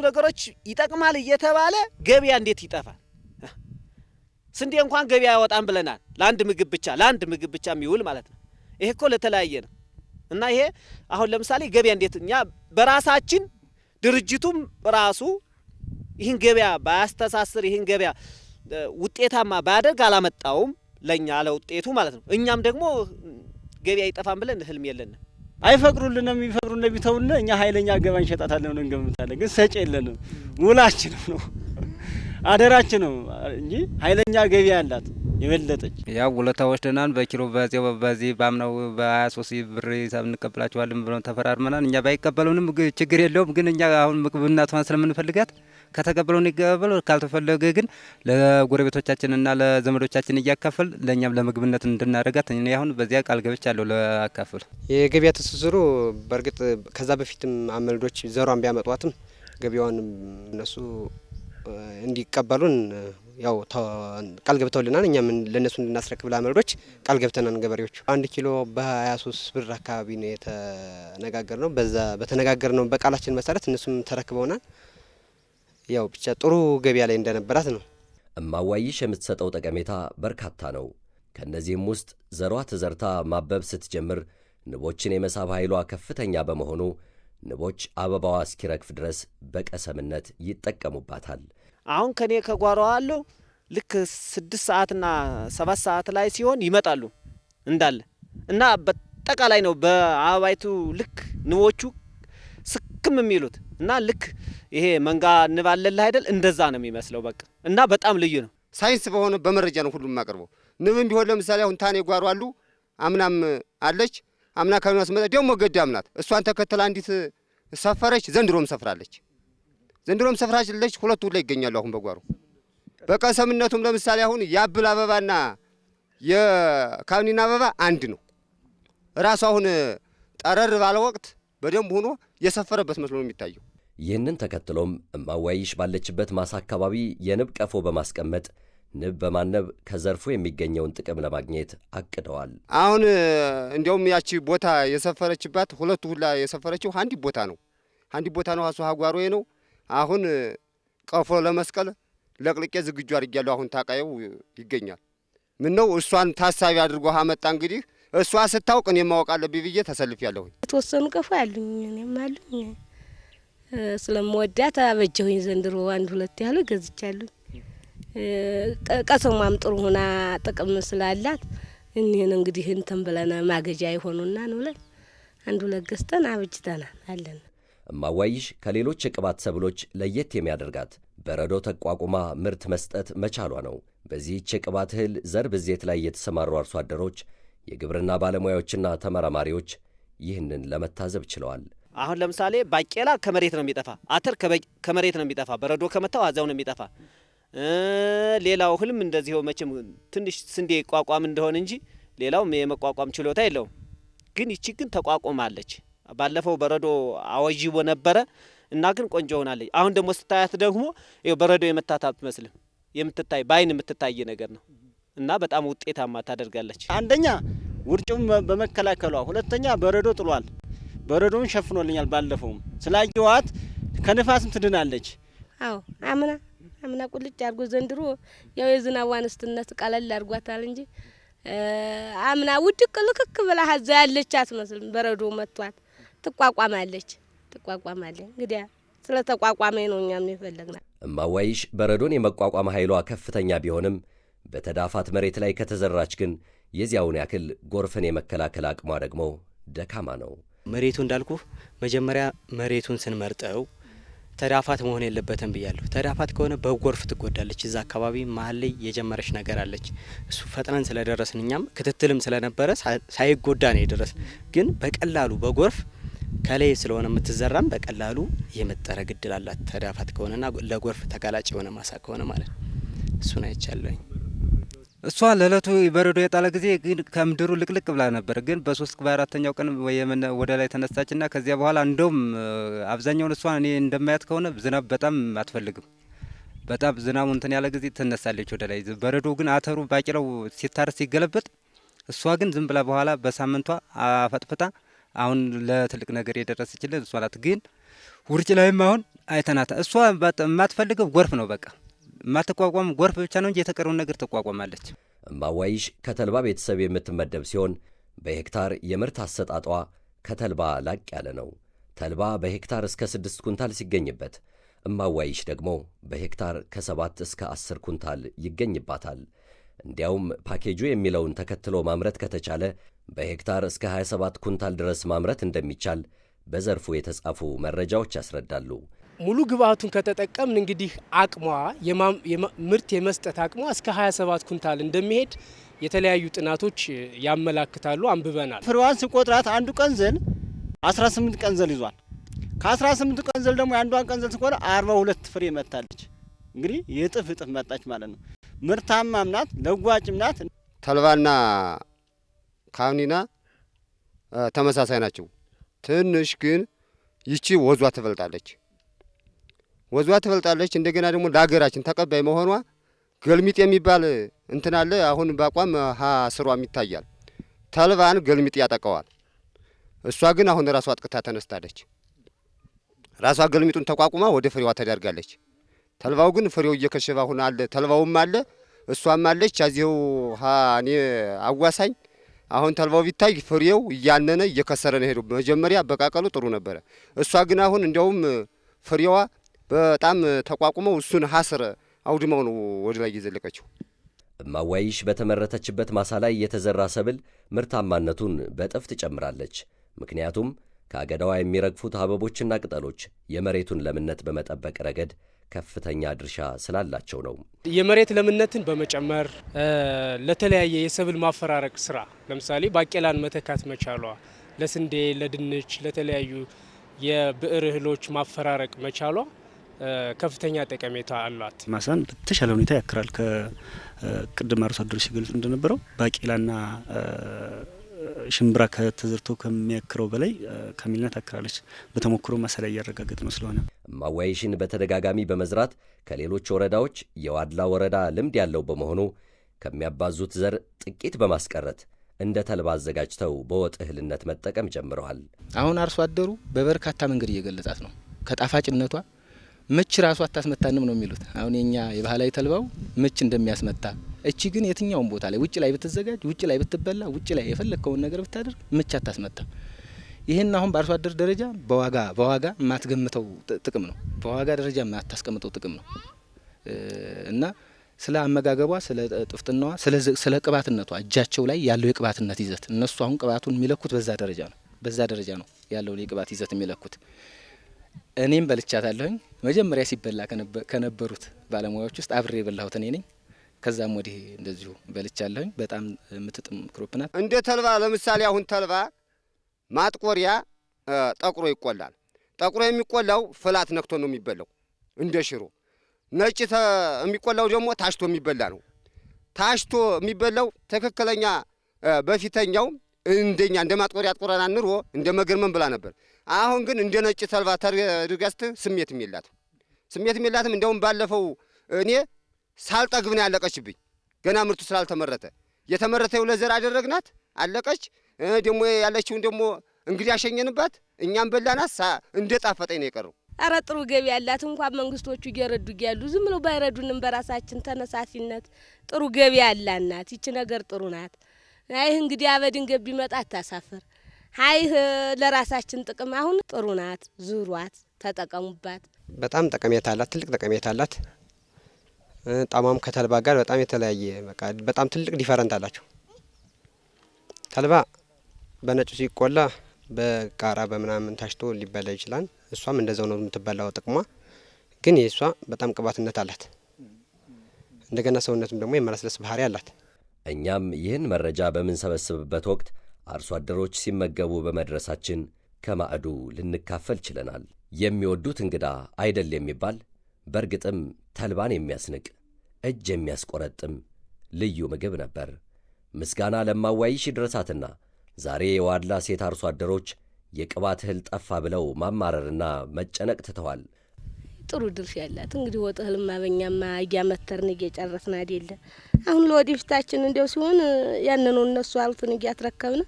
ነገሮች ይጠቅማል እየተባለ ገበያ እንዴት ይጠፋል? ስንዴ እንኳን ገበያ ያወጣን ብለናል። ለአንድ ምግብ ብቻ የሚውል ማለት ነው። ይሄ እኮ ለተለያየ ነው። እና ይሄ አሁን ለምሳሌ ገበያ እንዴት እኛ በራሳችን ድርጅቱም ራሱ ይህን ገበያ ባያስተሳስር ይህን ገበያ ውጤታማ ባያደርግ አላመጣውም ለኛ ለውጤቱ ማለት ነው። እኛም ደግሞ ገበያ ይጠፋን ብለን ህልም የለንም።
አይፈቅሩልንም። የሚፈቅሩልን ቢተውልን እኛ ኃይለኛ ገበያ እንሸጣታለን ነው እንገምታለን። ግን ሰጪ የለንም። ውላችን ነው አደራችን ነው እንጂ ኃይለኛ ገበያ ያላት የበለጠች
ያው ውለታ ወስደናል። በኪሎ በዚህ ባምናው በ23 ብር ሂሳብ እንቀበላቸዋለን ብለን ተፈራርመናል። እኛ ባይቀበሉንም ችግር የለውም። ግን እኛ አሁን ምግብናቷን ስለምንፈልጋት ከተቀበሉን ይቀበሉ፣ ካልተፈለገ ግን ለጎረቤቶቻችንና ለዘመዶቻችን እያካፈል ለኛም ለምግብነት እንድናደርጋት እኔ አሁን በዚያ ቃል ገብቻለሁ ለአካፈል።
የገበያ ትስስሩ በእርግጥ ከዛ በፊትም አመልዶች ዘሯን ቢያመጧትም ገበያውን እነሱ እንዲቀበሉን ያው ቃል ገብተውልናል። እኛም ለነሱ እንድናስረክብ ለአመልዶች ቃል ገብተናል። ገበሬዎቹ 1 ኪሎ በ23 ብር አካባቢ ነው የተነጋገርነው። በዛ በተነጋገርነው በቃላችን መሰረት እነሱም ተረክበውናል። ያው ብቻ ጥሩ ገበያ ላይ እንደነበራት ነው።
እማዋይሽ የምትሰጠው ጠቀሜታ በርካታ ነው። ከነዚህም ውስጥ ዘሯ ተዘርታ ማበብ ስትጀምር ንቦችን የመሳብ ኃይሏ ከፍተኛ በመሆኑ ንቦች አበባዋ እስኪረግፍ ድረስ በቀሰምነት ይጠቀሙባታል።
አሁን ከኔ ከጓሮ አለው ልክ 6 ሰዓትና 7 ሰዓት ላይ ሲሆን ይመጣሉ እንዳለ እና በጠቃላይ ነው በአበባይቱ ልክ ንቦቹ ስክም የሚሉት እና ልክ ይሄ መንጋ ንብ አለልህ አይደል? እንደዛ ነው የሚመስለው በቃ እና በጣም ልዩ ነው።
ሳይንስ በሆነ በመረጃ ነው ሁሉም ማቀርበው። ንብም ቢሆን ለምሳሌ አሁን ታኔ ጓሮ አሉ አምናም አለች አምና ካዩናስ መጣ ደግሞ ገዳም ናት። እሷን ተከተላ አንዲት ሰፈረች፣ ዘንድሮም ሰፍራለች። ሁለቱ ላይ ይገኛሉ አሁን በጓሮ በቀሰምነቱም ለምሳሌ አሁን የአብል አበባና የካውኒና አበባ አንድ ነው። ራሱ አሁን ጠረር ባለ ወቅት በደንብ ሆኖ የሰፈረበት መስሎ ነው የሚታየው።
ይህንን ተከትሎም እማዋይሽ ባለችበት ማሳ አካባቢ የንብ ቀፎ በማስቀመጥ ንብ በማነብ ከዘርፉ የሚገኘውን ጥቅም ለማግኘት አቅደዋል።
አሁን እንዲያውም ያቺ ቦታ የሰፈረችባት ሁለቱ ሁላ የሰፈረችው አንዲ ቦታ ነው። አሱ ጓሮዬ ነው። አሁን ቀፎ ለመስቀል ለቅልቄ ዝግጁ አድርጌያለሁ። አሁን ታቃየው ይገኛል። ምን ነው እሷን ታሳቢ አድርጎ አመጣ። እንግዲህ እሷ ስታውቅ እኔ ማወቅ አለብኝ ብዬ ተሰልፌያለሁ።
የተወሰኑ ቀፎ ያሉኝ እኔም አሉኝ ስለምወዳት አበጀሁኝ። ዘንድሮ 1-2 ያህል ገዝቻለሁ። ቀሰሟም ጥሩ ሆና ጥቅም ስላላት እኔን እንግዲህ እንትን ብለን ማገጃ ይሆኑና ነው ብለን 1-2 ገዝተን አበጅተናል አለን።
እማዋይሽ ከሌሎች የቅባት ሰብሎች ለየት የሚያደርጋት በረዶ ተቋቁማ ምርት መስጠት መቻሏ ነው። በዚህች የቅባት እህል ዘር ብዜት ላይ የተሰማሩ አርሶ አደሮች፣ የግብርና ባለሙያዎችና ተመራማሪዎች ይህንን ለመታዘብ ችለዋል።
አሁን ለምሳሌ ባቄላ ከመሬት ነው የሚጠፋ፣ አተር ከመሬት ነው የሚጠፋ፣ በረዶ ከመታው አዛው ነው የሚጠፋ። ሌላው እህልም እንደዚሁ መቼም ትንሽ ስንዴ ቋቋም እንደሆነ እንጂ ሌላው የመቋቋም ችሎታ የለውም። ግን ይቺ ግን ተቋቁማለች። ባለፈው በረዶ አወጅቦ ነበረ እና ግን ቆንጆ ሆናለች። አሁን ደግሞ ስታያት ደግሞ ይኸው በረዶ የመታት አትመስልም። የምትታይ በአይን የምትታይ ነገር ነው እና በጣም ውጤታማ ታደርጋለች።
አንደኛ ውርጩም በመከላከሏ፣ ሁለተኛ በረዶ ጥሏል። በረዶውን ሸፍኖልኛል። ባለፈውም ስላየዋት ከንፋስም ትድናለች።
አዎ አምና ቁልጭ አድርጎ ዘንድሮ ያው የዝናብ ዋንስትነት ቀለል አድርጓታል እንጂ አምና ውድቅ ልክክ ብላ ሀዛ ያለች አትመስልም። በረዶ መቷት ትቋቋማለች። እንግዲህ ስለተቋቋመ ነው እኛም የፈለግናል።
እማዋይሽ በረዶን የመቋቋም ኃይሏ ከፍተኛ ቢሆንም በተዳፋት መሬት ላይ ከተዘራች ግን የዚያውን ያክል ጎርፍን የመከላከል አቅሟ ደግሞ ደካማ ነው።
መሬቱ እንዳልኩ መጀመሪያ መሬቱን ስንመርጠው ተዳፋት መሆን የለበትም ብያለሁ። ተዳፋት ከሆነ በጎርፍ ትጎዳለች። እዛ አካባቢ መሀል ላይ የጀመረች ነገር አለች። እሱ ፈጥነን ስለደረስን እኛም ክትትልም ስለነበረ ሳይጎዳ ነው የደረስን። ግን በቀላሉ በጎርፍ ከላይ ስለሆነ የምትዘራም በቀላሉ የመጠረግ እድል አላት። ተዳፋት ከሆነና ለጎርፍ ተጋላጭ የሆነ ማሳ ከሆነ ማለት እሱን አይቻለኝ።
እሷ ለእለቱ በረዶ የጣለ ጊዜ ግን ከምድሩ ልቅልቅ ብላ ነበር። ግን በ3 በ4ኛው ቀን ወደ ላይ ተነሳችና ከዚያ በኋላ እንደውም አብዛኛውን እሷ እኔ እንደማያት ከሆነ ዝናብ በጣም አትፈልግም። በጣም ዝናቡ እንትን ያለ ጊዜ ትነሳለች ወደ ላይ። በረዶ ግን አተሩ ባቂላው ሲታረስ ሲገለበጥ፣ እሷ ግን ዝም ብላ በኋላ በሳምንቷ አፈጥፍታ አሁን ለትልቅ ነገር የደረሰችልን እሷ ናት። ግን ውርጭ ላይም አሁን አይተናታ። እሷ የማትፈልገው ጎርፍ ነው በቃ ማትቋቋም ጎርፍ ብቻ ነው እንጂ የተቀረውን ነገር ትቋቋማለች።
እማዋይሽ ከተልባ ቤተሰብ የምትመደብ ሲሆን በሄክታር የምርት አሰጣጧ ከተልባ ላቅ ያለ ነው። ተልባ በሄክታር እስከ 6 ኩንታል ሲገኝበት፣ እማዋይሽ ደግሞ በሄክታር ከ7 እስከ 10 ኩንታል ይገኝባታል። እንዲያውም ፓኬጁ የሚለውን ተከትሎ ማምረት ከተቻለ በሄክታር እስከ 27 ኩንታል ድረስ ማምረት እንደሚቻል በዘርፉ የተጻፉ መረጃዎች ያስረዳሉ።
ሙሉ ግብአቱን ከተጠቀምን እንግዲህ አቅሟ ምርት የመስጠት አቅሟ እስከ 27 ኩንታል እንደሚሄድ የተለያዩ ጥናቶች ያመላክታሉ፣ አንብበናል።
ፍሬዋን ሲቆጥራት አንዱ ቀንዘል 18 ቀንዘል ይዟል። ከ18 ቀንዘል ደግሞ አንዷን ቀንዘል ሲቆጥር 42 ፍሬ መታለች። እንግዲህ የጥፍ እጥፍ መጣች ማለት ነው። ምርታማም ናት፣ ለጓጭም ናት።
ተልባና ካምኒና ተመሳሳይ ናቸው። ትንሽ ግን ይቺ ወዟ ትበልጣለች። እንደገና ደግሞ ለሀገራችን ተቀባይ መሆኗ ገልሚጥ የሚባል እንትን አለ። አሁን በአቋም ስሯም ይታያል። ተልባን ገልሚጥ ያጠቀዋል። እሷ ግን አሁን ራሷ አጥቅታ ተነስታለች። ራሷ ገልሚጡን ተቋቁማ ወደ ፍሬዋ ተዳርጋለች። ተልባው ግን ፍሬው እየከሸፈ አሁን አለ። ተልባውም አለ፣ እሷም አለች። አዚው እኔ አዋሳኝ አሁን ተልባው ቢታይ ፍሬው እያነነ እየከሰረ ነው ሄዶ። መጀመሪያ አበቃቀሉ ጥሩ ነበረ። እሷ ግን አሁን እንዲያውም ፍሬዋ በጣም ተቋቁመው እሱን ሀስር አውድማው ነው ወደ ላይ እየዘለቀችው።
እማዋይሽ በተመረተችበት ማሳ ላይ የተዘራ ሰብል ምርታማነቱን በእጥፍ ትጨምራለች። ምክንያቱም ከአገዳዋ የሚረግፉት አበቦችና ቅጠሎች የመሬቱን ለምነት በመጠበቅ ረገድ ከፍተኛ ድርሻ ስላላቸው ነው።
የመሬት ለምነትን በመጨመር ለተለያየ የሰብል ማፈራረቅ ስራ ለምሳሌ ባቄላን መተካት መቻሏ፣ ለስንዴ፣ ለድንች፣ ለተለያዩ የብዕር እህሎች ማፈራረቅ መቻሏ ከፍተኛ ጠቀሜታ አላት።
ማሳን በተሻለ ሁኔታ ያክራል። ከቅድም አርሶ አደሮች ሲገልጹ እንደነበረው ባቄላና ሽምብራ ከተዘርቶ ከሚያክረው በላይ ካሚልና ታክራለች። በተሞክሮ ማሳ ላይ እያረጋገጥ ነው። ስለሆነ
እማዋይሽን በተደጋጋሚ በመዝራት ከሌሎች ወረዳዎች የዋድላ ወረዳ ልምድ ያለው በመሆኑ ከሚያባዙት ዘር ጥቂት በማስቀረት እንደ ተልባ አዘጋጅተው በወጥ እህልነት መጠቀም ጀምረዋል።
አሁን አርሶ አደሩ በበርካታ መንገድ እየገለጻት ነው። ከጣፋጭነቷ ምች ራሱ አታስመታንም ነው የሚሉት። አሁን የኛ የባህላዊ ተልባው ምች እንደሚያስመታ፣ እቺ ግን የትኛውም ቦታ ላይ ውጭ ላይ ብትዘጋጅ፣ ውጭ ላይ ብትበላ፣ ውጭ ላይ የፈለከውን ነገር ብታደርግ ምች አታስመታም። ይህን አሁን በአርሶ አደር ደረጃ በዋጋ የማትገምተው ጥቅም ነው። በዋጋ ደረጃ የማታስቀምጠው ጥቅም ነው እና ስለ አመጋገቧ፣ ስለ ጥፍጥናዋ፣ ስለ ቅባትነቷ እጃቸው ላይ ያለው የቅባትነት ይዘት እነሱ አሁን ቅባቱን የሚለኩት በዛ ደረጃ ነው ያለውን የቅባት ይዘት የሚለኩት። እኔም በልቻታለሁኝ። መጀመሪያ ሲበላ ከነበሩት ባለሙያዎች ውስጥ አብሬ የበላሁት እኔ ነኝ። ከዛም ወዲህ እንደዚሁ በልቻለሁኝ። በጣም የምትጥም ክሮፕ ናት።
እንደ ተልባ ለምሳሌ አሁን ተልባ ማጥቆሪያ ጠቁሮ ይቆላል። ጠቁሮ የሚቆላው ፍላት ነክቶ ነው የሚበላው እንደ ሽሮ። ነጭ የሚቆላው ደግሞ ታሽቶ የሚበላ ነው። ታሽቶ የሚበላው ትክክለኛ በፊተኛው እንደኛ እንደ ማጥቆሪያ አጥቆራና ንሮ እንደ መገርመን ብላ ነበር። አሁን ግን እንደ ነጭ ተልባ ተርጋስት ስሜትም የላትም። እንደውም ባለፈው እኔ ሳልጠግብ ነው ያለቀችብኝ። ገና ምርቱ ስላልተመረተ የተመረተው ለዘር አደረግናት አለቀች። ደግሞ ያለችውን ደግሞ እንግዲህ ያሸኘንባት እኛም በላናት እንደ ጣፈጠኝ ነው የቀረው።
አረ ጥሩ ገቢ ያላት እንኳን መንግስቶቹ እየረዱ ያሉ ዝም ብለው ባይረዱንም በራሳችን ተነሳሽነት ጥሩ ገቢ ያላናት ይቺ ነገር ጥሩ ናት። አይህ እንግዲህ አበድን ገቢ መጣ አታሳፍር። አይህ ለራሳችን ጥቅም አሁን ጥሩ ናት። ዙሯት፣ ተጠቀሙባት።
በጣም ጠቀሜታ አላት፣ ትልቅ ጠቀሜታ አላት። ጣዕሟም ከተልባ ጋር በጣም የተለያየ በቃ በጣም ትልቅ ዲፈረንት አላቸው። ተልባ በነጩ ሲቆላ በቃራ በምናምን ታሽቶ ሊበላ ይችላል። እሷም እንደዛው ነው የምትበላው። ጥቅሟ ግን የሷ በጣም ቅባትነት አላት። እንደገና ሰውነቱም ደግሞ የመለስለስ ባህሪ አላት።
እኛም ይህን መረጃ በምንሰበስብበት ወቅት አርሶ አደሮች ሲመገቡ በመድረሳችን ከማዕዱ ልንካፈል ችለናል። የሚወዱት እንግዳ አይደል የሚባል በእርግጥም ተልባን የሚያስንቅ እጅ የሚያስቆረጥም ልዩ ምግብ ነበር። ምስጋና ለማዋይሽ ይድረሳትና ዛሬ የዋድላ ሴት አርሶ አደሮች የቅባት እህል ጠፋ ብለው ማማረርና መጨነቅ ትተዋል።
ጥሩ ድርሻ ያላት እንግዲህ ወጥ እህልማ በእኛማ እያመተርን እየጨረስን አይደለ። አሁን ለወደፊታችን እንዲያው ሲሆን ያንኑ እነሱ ያሉትን እያትረከብን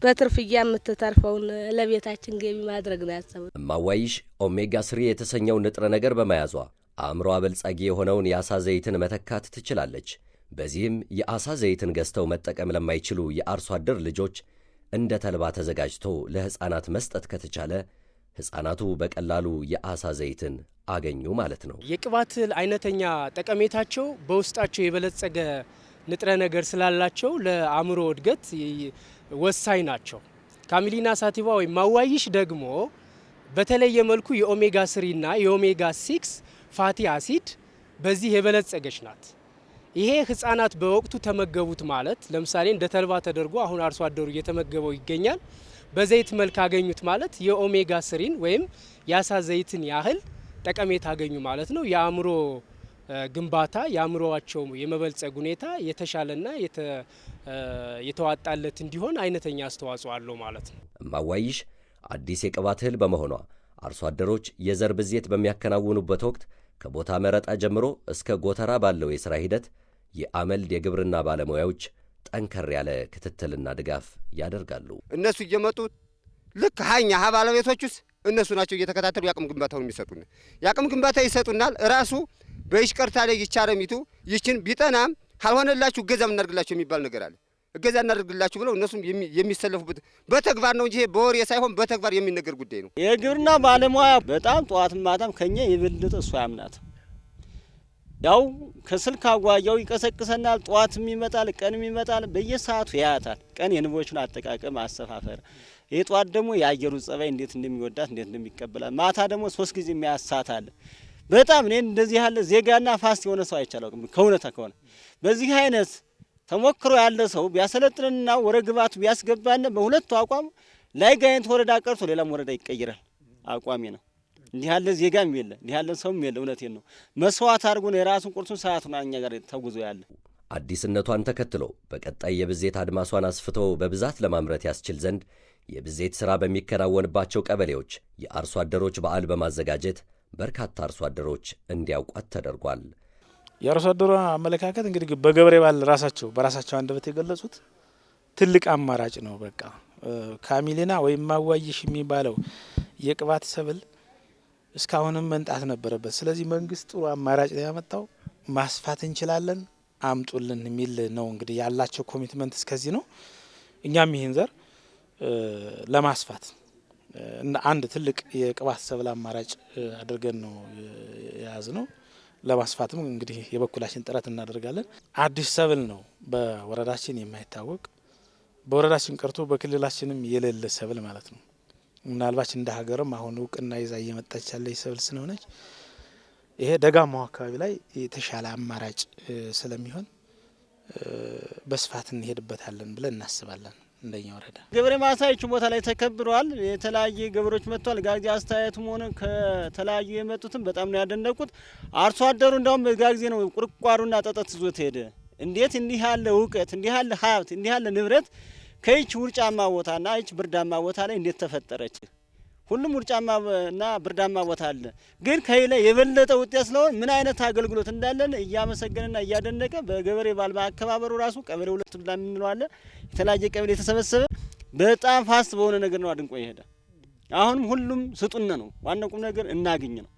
በትርፍ የምትተርፈውን ለቤታችን ገቢ ማድረግ ነው ያሰብነው። እማዋይሽ
ኦሜጋ 3 የተሰኘው ንጥረ ነገር በመያዟ አእምሮ አበልጻጊ የሆነውን የአሳ ዘይትን መተካት ትችላለች። በዚህም የአሳ ዘይትን ገዝተው መጠቀም ለማይችሉ የአርሶ አደር ልጆች እንደ ተልባ ተዘጋጅቶ ለሕፃናት መስጠት ከተቻለ ሕፃናቱ በቀላሉ የአሳ ዘይትን አገኙ ማለት ነው።
የቅባት እህል አይነተኛ ጠቀሜታቸው በውስጣቸው የበለጸገ ንጥረ ነገር ስላላቸው ለአእምሮ እድገት ወሳኝ ናቸው። ካሚሊና ሳቲቫ ወይም ማዋይሽ ደግሞ በተለየ መልኩ የኦሜጋ 3 እና የኦሜጋ 6 ፋቲ አሲድ በዚህ የበለጸገች ናት። ይሄ ሕፃናት በወቅቱ ተመገቡት ማለት ለምሳሌ እንደ ተልባ ተደርጎ አሁን አርሶ አደሩ እየተመገበው ይገኛል። በዘይት መልክ አገኙት ማለት የኦሜጋ 3 ወይም የአሳ ዘይትን ያህል ጠቀሜታ አገኙ ማለት ነው። የአእምሮ ግንባታ የአእምሮአቸው የመበልጸግ ሁኔታ የተሻለና የተዋጣለት እንዲሆን አይነተኛ አስተዋጽኦ አለው ማለት ነው።
እማዋይሽ አዲስ የቅባት እህል በመሆኗ አርሶ አደሮች የዘር ብዜት በሚያከናውኑበት ወቅት ከቦታ መረጣ ጀምሮ እስከ ጎተራ ባለው የሥራ ሂደት የአመልድ የግብርና ባለሙያዎች ጠንከር ያለ ክትትልና ድጋፍ ያደርጋሉ።
እነሱ እየመጡ ልክ ሀኛ ባለቤቶቹስ እነሱ ናቸው እየተከታተሉ የአቅም ግንባታውን የሚሰጡን። የአቅም ግንባታ ይሰጡናል። ራሱ በይሽቀርታ ላይ ይቻረሚቱ ይችን ቢጠናም ካልሆነላችሁ እገዛ እናድርግላችሁ የሚባል ነገር አለ። እገዛ እናድርግላችሁ ብለው እነሱም የሚሰለፉበት በተግባር ነው እንጂ በወሬ ሳይሆን በተግባር የሚነገር ጉዳይ ነው።
የግብርና ባለሙያ በጣም ጠዋትም ማታም ከኛ የበለጠ እሱ ያምናት። ያው ከስልክ አጓያው ይቀሰቅሰናል። ጠዋትም ይመጣል፣ ቀንም ይመጣል፣ በየሰዓቱ ያያታል። ቀን የንቦቹን አጠቃቀም አሰፋፈር፣ የጧት ደግሞ የአየሩ ጸባይ እንዴት እንደሚወዳት እንዴት እንደሚቀበላት፣ ማታ ደግሞ 3 ጊዜ የሚያሳታል። በጣም እኔ እንደዚህ ያለ ዜጋና ፋስት የሆነ ሰው አይቻለውም። ከእውነታ ከሆነ በዚህ አይነት ተሞክሮ ያለ ሰው ቢያሰለጥንና ወረ ግባቱ ቢያስገባና በሁለቱ አቋም ላይ ጋይንት ወረዳ ቀርቶ ሌላም ወረዳ ይቀይራል። አቋሚ ነው። እንዲህ ያለ ዜጋም የለ፣ እንዲህ ያለ ሰውም የለ። እውነቴን ነው። መስዋዕት አድርጎ ነው የራሱን ቁርሱን ሰዓቱን እኛ ጋር ተጉዞ ያለ።
አዲስነቷን ተከትሎ በቀጣይ የብዜት አድማሷን አስፍቶ በብዛት ለማምረት ያስችል ዘንድ የብዜት ሥራ በሚከናወንባቸው ቀበሌዎች የአርሶ አደሮች በዓል በማዘጋጀት በርካታ አርሶ አደሮች እንዲያውቋት ተደርጓል።
የአርሶ አደሩ አመለካከት እንግዲህ በገበሬ ባል በራሳቸው አንደበት የገለጹት ትልቅ አማራጭ ነው። በቃ ካሚሊና ወይም ማዋይሽ የሚባለው የቅባት ሰብል እስካሁንም መንጣት ነበረበት። ስለዚህ መንግስት ጥሩ አማራጭ ነው ያመጣው። ማስፋት እንችላለን አምጡልን የሚል ነው እንግዲህ ያላቸው ኮሚትመንት እስከዚህ ነው። እኛም ይህን ዘር ለማስፋት አንድ ትልቅ የቅባት ሰብል አማራጭ አድርገን ነው የያዝ ነው። ለማስፋትም እንግዲህ የበኩላችን ጥረት እናደርጋለን። አዲስ ሰብል ነው በወረዳችን የማይታወቅ በወረዳችን ቀርቶ በክልላችንም የሌለ ሰብል ማለት ነው። ምናልባት እንደ ሀገርም አሁን እውቅና ይዛ እየመጣች ያለ ሰብል ስለሆነች ይሄ ደጋማው አካባቢ ላይ የተሻለ አማራጭ ስለሚሆን በስፋት እንሄድበታለን ብለን እናስባለን። እንደኛ ወረዳ
ገበሬ ማሳይቹ ቦታ ላይ ተከብሯል። የተለያየ ገበሬዎች መጥቷል። ጋዜ አስተያየቱም ሆነ ከተለያዩ የመጡትም በጣም ነው ያደነቁት። አርሶ አደሩ እንደውም በጋዜ ነው ቁርቋሩና ጠጠት ይዞት ሄደ። እንዴት እንዲህ ያለ እውቀት እንዲህ ያለ ሀብት እንዲህ ያለ ንብረት ከይች ውርጫማ ቦታና ይች ብርዳማ ቦታ ላይ እንዴት ተፈጠረች? ሁሉም ውርጫማና ብርዳማ ቦታ አለ። ግን ከይለ የበለጠ ውጤት ስለሆነ ምን አይነት አገልግሎት እንዳለን እያመሰገነና እያደነቀ በገበሬ ባል አከባበሩ ራሱ ቀበሌ 2 ብላ ምንለው አለ የተለያየ ቀበሌ የተሰበሰበ በጣም ፋስት በሆነ ነገር ነው አድንቆ ይሄዳ። አሁንም ሁሉም ስጡነ ነው ዋናው ቁም ነገር እናግኝ ነው።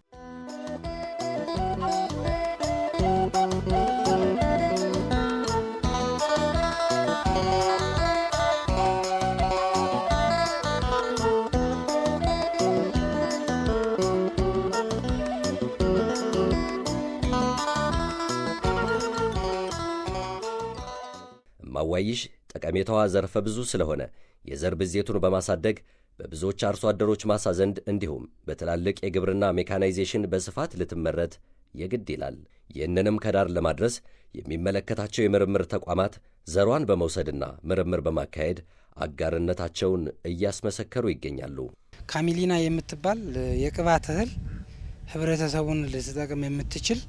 እማዋይሽ ጠቀሜታዋ ዘርፈ ብዙ ስለሆነ የዘር ብዜቱን በማሳደግ በብዙዎች አርሶ አደሮች ማሳ ዘንድ እንዲሁም በትላልቅ የግብርና ሜካናይዜሽን በስፋት ልትመረት የግድ ይላል። ይህንንም ከዳር ለማድረስ የሚመለከታቸው የምርምር ተቋማት ዘሯን በመውሰድና ምርምር በማካሄድ አጋርነታቸውን እያስመሰከሩ ይገኛሉ።
ካሚሊና የምትባል የቅባት እህል ህብረተሰቡን ልትጠቅም የምትችል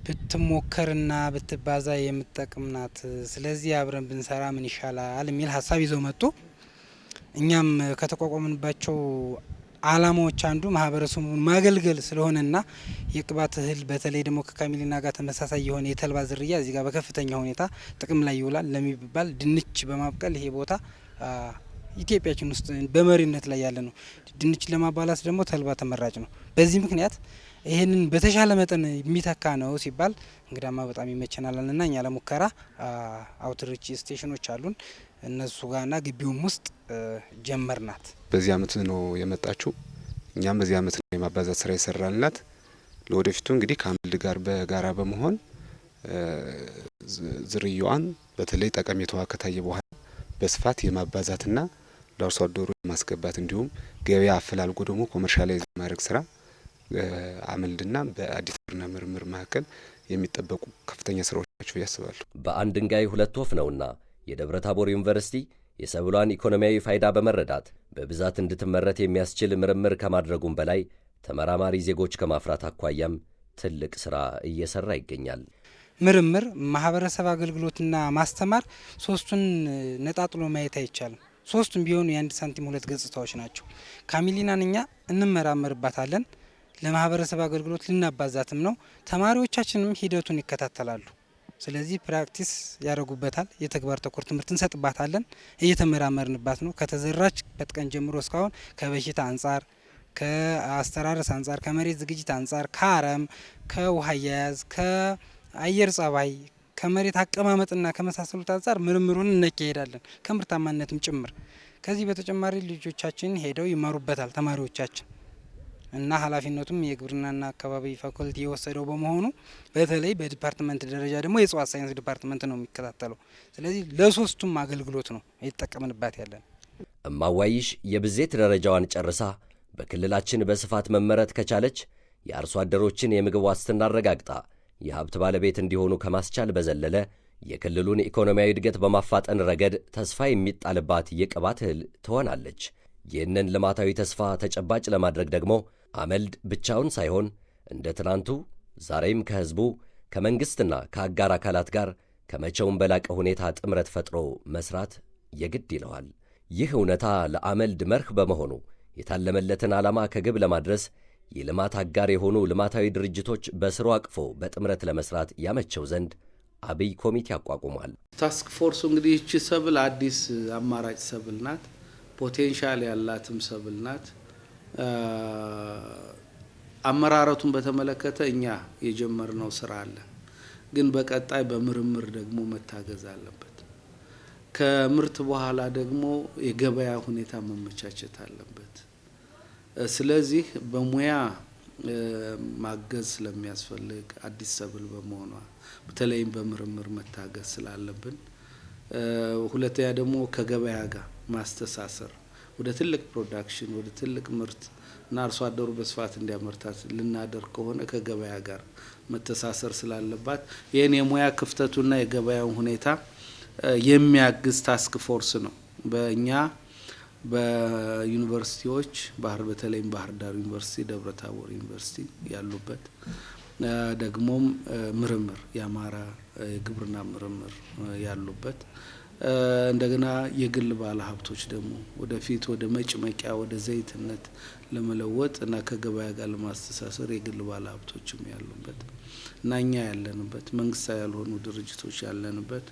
ብትሞከርና ብትባዛ የምትጠቅም ናት። ስለዚህ አብረን ብንሰራ ምን ይሻላል የሚል ሀሳብ ይዘው መጡ። እኛም ከተቋቋምንባቸው ዓላማዎች አንዱ ማህበረሰቡን ማገልገል ስለሆነና የቅባት እህል በተለይ ደግሞ ከካሚሊና ጋር ተመሳሳይ የሆነ የተልባ ዝርያ እዚህ ጋር በከፍተኛ ሁኔታ ጥቅም ላይ ይውላል ለሚባል ድንች በማብቀል ይሄ ቦታ ኢትዮጵያችን ውስጥ በመሪነት ላይ ያለ ነው። ድንች ለማባላት ደግሞ ተልባ ተመራጭ ነው። በዚህ ምክንያት ይህንን በተሻለ መጠን የሚተካ ነው ሲባል እንግዳማ በጣም ይመቸናልና እኛ ለሙከራ አውትሪች ስቴሽኖች አሉን እነሱ ጋርና ግቢውም ውስጥ ጀመርናት።
በዚህ አመት ነው የመጣችው። እኛም በዚህ አመት ነው የማባዛት ስራ የሰራንላት። ለወደፊቱ እንግዲህ ከአመልድ ጋር በጋራ በመሆን ዝርያዋን በተለይ ጠቀሜታዋ ከታየ በኋላ በስፋት የማባዛትና ለአርሶ አደሩ ማስገባት እንዲሁም ገበያ አፈላልጎ ደግሞ ኮመርሻላይዝ ማድረግ ስራ አመልድና በአዲስ ግብርና ምርምር ማዕከል የሚጠበቁ ከፍተኛ ስራዎች ናቸው ያስባሉ።
በአንድ ድንጋይ ሁለት ወፍ ነውና የደብረ ታቦር ዩኒቨርሲቲ የሰብሏን ኢኮኖሚያዊ ፋይዳ በመረዳት በብዛት እንድትመረት የሚያስችል ምርምር ከማድረጉም በላይ ተመራማሪ ዜጎች ከማፍራት አኳያም ትልቅ ስራ እየሰራ ይገኛል።
ምርምር፣ ማህበረሰብ አገልግሎትና ማስተማር ሶስቱን ነጣጥሎ ማየት አይቻልም። ሶስቱም ቢሆኑ የአንድ ሳንቲም ሁለት ገጽታዎች ናቸው። ካሚሊናን እኛ እንመራመርባታለን፣ ለማህበረሰብ አገልግሎት ልናባዛትም ነው። ተማሪዎቻችንም ሂደቱን ይከታተላሉ። ስለዚህ ፕራክቲስ ያደርጉበታል። የተግባር ተኮር ትምህርት እንሰጥባታለን። እየተመራመርንባት ነው። ከተዘራችበት ቀን ጀምሮ እስካሁን ከበሽታ አንጻር፣ ከአስተራረስ አንጻር፣ ከመሬት ዝግጅት አንጻር፣ ከአረም፣ ከውሃ አያያዝ፣ ከአየር ጸባይ፣ ከመሬት አቀማመጥና ከመሳሰሉት አንጻር ምርምሩን እናካሄዳለን ከምርታማነትም ጭምር። ከዚህ በተጨማሪ ልጆቻችን ሄደው ይማሩበታል ተማሪዎቻችን እና ኃላፊነቱም የግብርናና አካባቢ ፋኩልቲ የወሰደው በመሆኑ በተለይ በዲፓርትመንት ደረጃ ደግሞ የእጽዋት ሳይንስ ዲፓርትመንት ነው የሚከታተለው። ስለዚህ ለሶስቱም አገልግሎት ነው የተጠቀምንባት ያለን።
እማዋይሽ የብዜት ደረጃዋን ጨርሳ በክልላችን በስፋት መመረት ከቻለች የአርሶ አደሮችን የምግብ ዋስትና አረጋግጣ የሀብት ባለቤት እንዲሆኑ ከማስቻል በዘለለ የክልሉን ኢኮኖሚያዊ እድገት በማፋጠን ረገድ ተስፋ የሚጣልባት የቅባት እህል ትሆናለች። ይህንን ልማታዊ ተስፋ ተጨባጭ ለማድረግ ደግሞ አመልድ ብቻውን ሳይሆን እንደ ትናንቱ ዛሬም ከህዝቡ ከመንግስትና ከአጋር አካላት ጋር ከመቼውም በላቀ ሁኔታ ጥምረት ፈጥሮ መስራት የግድ ይለዋል። ይህ እውነታ ለአመልድ መርህ በመሆኑ የታለመለትን ዓላማ ከግብ ለማድረስ የልማት አጋር የሆኑ ልማታዊ ድርጅቶች በስሩ አቅፎ በጥምረት ለመስራት ያመቸው ዘንድ አብይ ኮሚቴ አቋቁሟል።
ታስክ ፎርሱ እንግዲህ ይህች ሰብል አዲስ አማራጭ ሰብል ናት። ፖቴንሻል ያላትም ሰብል ናት። አመራረቱን በተመለከተ እኛ የጀመርነው ስራ አለ፣ ግን በቀጣይ በምርምር ደግሞ መታገዝ አለበት። ከምርት በኋላ ደግሞ የገበያ ሁኔታ መመቻቸት አለበት። ስለዚህ በሙያ ማገዝ ስለሚያስፈልግ አዲስ ሰብል በመሆኗ በተለይም በምርምር መታገዝ ስላለብን፣ ሁለተኛ ደግሞ ከገበያ ጋር ማስተሳሰር ወደ ትልቅ ፕሮዳክሽን ወደ ትልቅ ምርት እና አርሶ አደሩ በስፋት እንዲያመርታት ልናደርግ ከሆነ ከገበያ ጋር መተሳሰር ስላለባት ይህን የሙያ ክፍተቱና የገበያውን ሁኔታ የሚያግዝ ታስክ ፎርስ ነው። በእኛ በዩኒቨርሲቲዎች በተለይም ባህር ዳር ዩኒቨርሲቲ፣ ደብረ ታቦር ዩኒቨርሲቲ ያሉበት ደግሞም ምርምር የአማራ የግብርና ምርምር ያሉበት እንደገና የግል ባለ ሀብቶች ደግሞ ወደፊት ወደ መጭመቂያ ወደ ዘይትነት ለመለወጥ እና ከገበያ ጋር ለማስተሳሰር የግል ባለ ሀብቶችም ያሉበት እና እኛ ያለንበት መንግስታዊ ያልሆኑ ድርጅቶች ያለንበት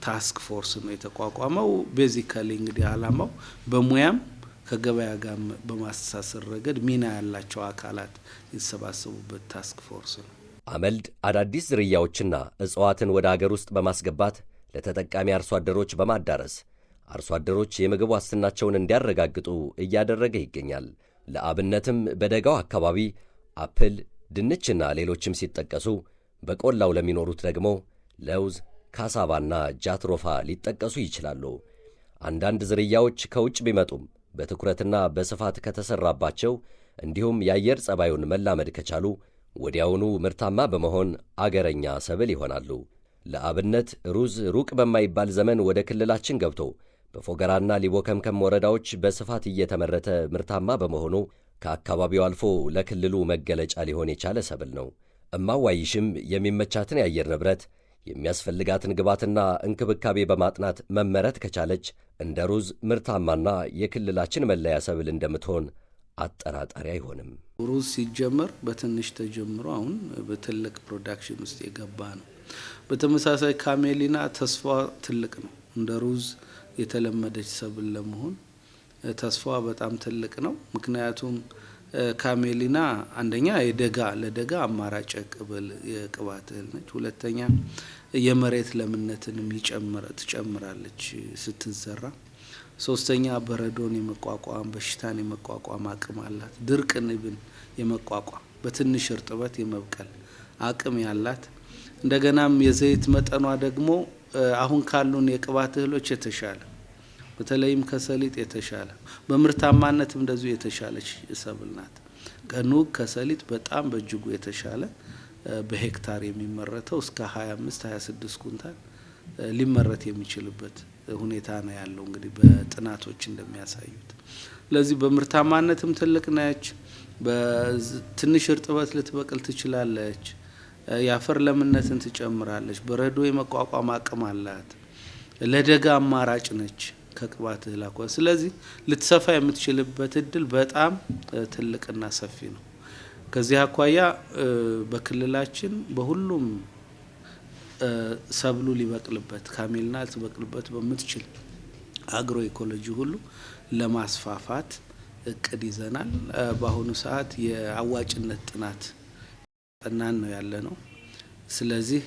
ታስክ ፎርስ ነው የተቋቋመው። ቤዚካሊ እንግዲህ አላማው በሙያም ከገበያ ጋር በማስተሳሰር ረገድ ሚና ያላቸው አካላት የተሰባሰቡበት ታስክ ፎርስ ነው።
አመልድ አዳዲስ ዝርያዎችና እጽዋትን ወደ አገር ውስጥ በማስገባት ለተጠቃሚ አርሶ አደሮች በማዳረስ አርሶ አደሮች የምግብ ዋስትናቸውን እንዲያረጋግጡ እያደረገ ይገኛል። ለአብነትም በደጋው አካባቢ አፕል፣ ድንችና ሌሎችም ሲጠቀሱ፣ በቆላው ለሚኖሩት ደግሞ ለውዝ፣ ካሳባና ጃትሮፋ ሊጠቀሱ ይችላሉ። አንዳንድ ዝርያዎች ከውጭ ቢመጡም በትኩረትና በስፋት ከተሰራባቸው እንዲሁም የአየር ጸባዩን መላመድ ከቻሉ ወዲያውኑ ምርታማ በመሆን አገረኛ ሰብል ይሆናሉ። ለአብነት ሩዝ ሩቅ በማይባል ዘመን ወደ ክልላችን ገብቶ በፎገራና ሊቦ ከምከም ወረዳዎች በስፋት እየተመረተ ምርታማ በመሆኑ ከአካባቢው አልፎ ለክልሉ መገለጫ ሊሆን የቻለ ሰብል ነው። እማዋይሽም የሚመቻትን የአየር ንብረት የሚያስፈልጋትን ግብዓትና እንክብካቤ በማጥናት መመረት ከቻለች እንደ ሩዝ ምርታማና የክልላችን መለያ ሰብል እንደምትሆን አጠራጣሪ አይሆንም።
ሩዝ ሲጀመር በትንሽ ተጀምሮ አሁን በትልቅ ፕሮዳክሽን ውስጥ የገባ ነው። በተመሳሳይ ካሜሊና ተስፋ ትልቅ ነው። እንደ ሩዝ የተለመደች ሰብል ለመሆን ተስፋ በጣም ትልቅ ነው። ምክንያቱም ካሜሊና አንደኛ ለደጋ አማራጭ የቅባት እህል ነች። ሁለተኛ የመሬት ለምነትንም ትጨምራለች ስትዘራ። ሶስተኛ በረዶን የመቋቋም በሽታን የመቋቋም አቅም አላት። ድርቅን የመቋቋም በትንሽ እርጥበት የመብቀል አቅም ያላት። እንደገናም የዘይት መጠኗ ደግሞ አሁን ካሉን የቅባት እህሎች የተሻለ በተለይም ከሰሊጥ የተሻለ በምርታማነትም እንደዚሁ የተሻለች ሰብል ናት። ከኑግ ከሰሊጥ በጣም በእጅጉ የተሻለ በሄክታር የሚመረተው እስከ 25-26 ኩንታል ሊመረት የሚችልበት ሁኔታ ነው ያለው እንግዲህ በጥናቶች እንደሚያሳዩት። ስለዚህ በምርታማነትም ትልቅ ነች። በትንሽ እርጥበት ልትበቅል ትችላለች። የአፈር ለምነትን ትጨምራለች። በረዶ የመቋቋም አቅም አላት። ለደጋ አማራጭ ነች ከቅባት እህል አኳያ። ስለዚህ ልትሰፋ የምትችልበት እድል በጣም ትልቅና ሰፊ ነው። ከዚህ አኳያ በክልላችን በሁሉም ሰብሉ ሊበቅልበት ካሜልና ልትበቅልበት በምትችል አግሮ ኢኮሎጂ ሁሉ ለማስፋፋት እቅድ ይዘናል። በአሁኑ ሰዓት የአዋጭነት ጥናት ጠናን ነው ያለ ነው። ስለዚህ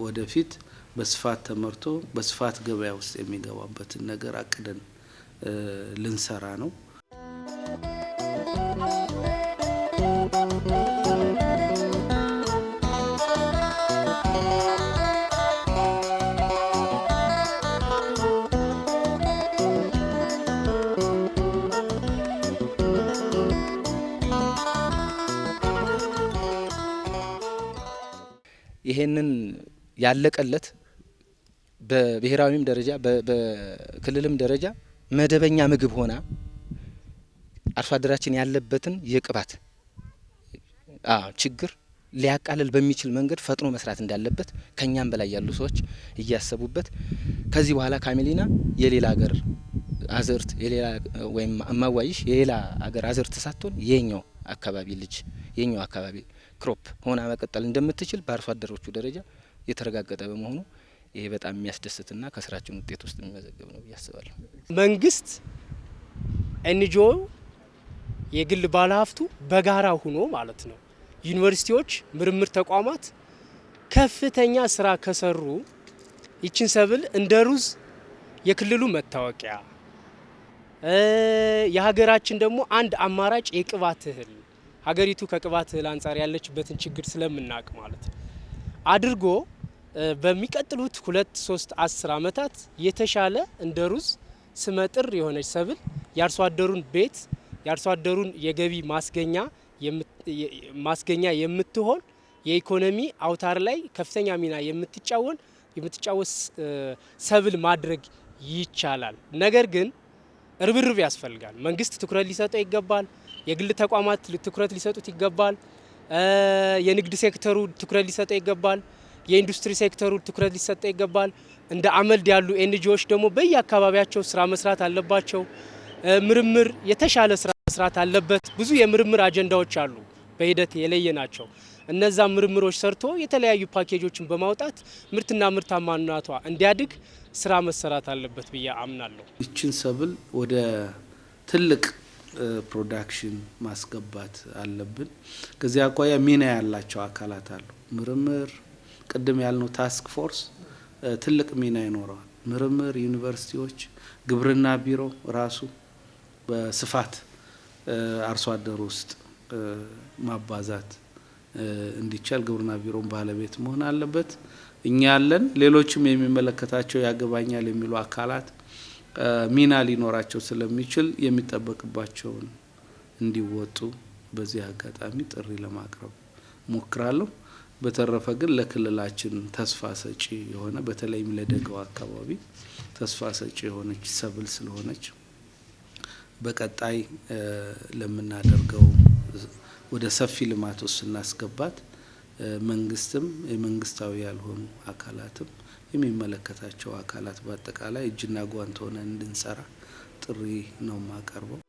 ወደፊት በስፋት ተመርቶ በስፋት ገበያ ውስጥ የሚገባበትን ነገር አቅደን ልንሰራ ነው።
ይሄንን ያለቀለት በብሔራዊም ደረጃ በክልልም ደረጃ መደበኛ ምግብ ሆና አርሶ አደራችን ያለበትን የቅባት ችግር ሊያቃልል በሚችል መንገድ ፈጥኖ መስራት እንዳለበት ከኛም በላይ ያሉ ሰዎች እያሰቡበት ከዚህ በኋላ ካሜሊና የሌላ ሀገር አዝርት የሌላ ወይም እማዋይሽ የሌላ ሀገር አዝርት ሳትሆን የኛው አካባቢ ልጅ የኛው አካባቢ ክሮፕ ሆና መቀጠል እንደምትችል በአርሶ አደሮቹ ደረጃ የተረጋገጠ በመሆኑ ይሄ በጣም የሚያስደስትና ከስራችን ውጤት ውስጥ የሚመዘገብ ነው ያስባለሁ።
መንግስት፣ ኤንጂኦ፣ የግል ባለሀብቱ በጋራ ሆኖ ማለት ነው ዩኒቨርሲቲዎች፣ ምርምር ተቋማት ከፍተኛ ስራ ከሰሩ ይችን ሰብል እንደ ሩዝ የክልሉ መታወቂያ የሀገራችን ደግሞ አንድ አማራጭ የቅባት እህል ሀገሪቱ ከቅባት እህል አንጻር ያለችበትን ችግር ስለምናቅ ማለት ነው አድርጎ በሚቀጥሉት 2-3-10 ዓመታት የተሻለ እንደ ሩዝ ስመጥር የሆነች ሰብል የአርሶ አደሩን ቤት የአርሶ አደሩን የገቢ ማስገኛ የምትሆን የኢኮኖሚ አውታር ላይ ከፍተኛ ሚና የምትጫወት ሰብል ማድረግ ይቻላል። ነገር ግን ርብርብ ያስፈልጋል። መንግስት ትኩረት ሊሰጠው ይገባል። የግል ተቋማት ትኩረት ሊሰጡት ይገባል። የንግድ ሴክተሩ ትኩረት ሊሰጠው ይገባል። የኢንዱስትሪ ሴክተሩ ትኩረት ሊሰጠው ይገባል። እንደ አመልድ ያሉ ኤንጂኦዎች ደግሞ በየአካባቢያቸው ስራ መስራት አለባቸው። ምርምር የተሻለ ስራ መስራት አለበት። ብዙ የምርምር አጀንዳዎች አሉ በሂደት የለየ ናቸው። እነዛ ምርምሮች ሰርቶ የተለያዩ ፓኬጆችን በማውጣት ምርትና ምርታማነቷ እንዲያድግ ስራ መሰራት አለበት ብዬ አምናለሁ።
ይችን ሰብል ወደ ትልቅ ፕሮዳክሽን ማስገባት አለብን። ከዚህ አኳያ ሚና ያላቸው አካላት አሉ። ምርምር፣ ቅድም ያልነው ታስክ ፎርስ ትልቅ ሚና ይኖረዋል። ምርምር፣ ዩኒቨርሲቲዎች፣ ግብርና ቢሮ ራሱ በስፋት አርሶ አደር ውስጥ ማባዛት እንዲቻል ግብርና ቢሮን ባለቤት መሆን አለበት። እኛ ያለን ሌሎችም የሚመለከታቸው ያገባኛል የሚሉ አካላት ሚና ሊኖራቸው ስለሚችል የሚጠበቅባቸውን እንዲወጡ በዚህ አጋጣሚ ጥሪ ለማቅረብ ሞክራለሁ። በተረፈ ግን ለክልላችን ተስፋ ሰጪ የሆነ በተለይም ለደጋው አካባቢ ተስፋ ሰጪ የሆነች ሰብል ስለሆነች በቀጣይ ለምናደርገው ወደ ሰፊ ልማት ውስጥ ስናስገባት መንግስትም የመንግስታዊ ያልሆኑ አካላትም የሚመለከታቸው አካላት በአጠቃላይ እጅና ጓንት ሆነን እንድንሰራ ጥሪ ነው ማቀርበው።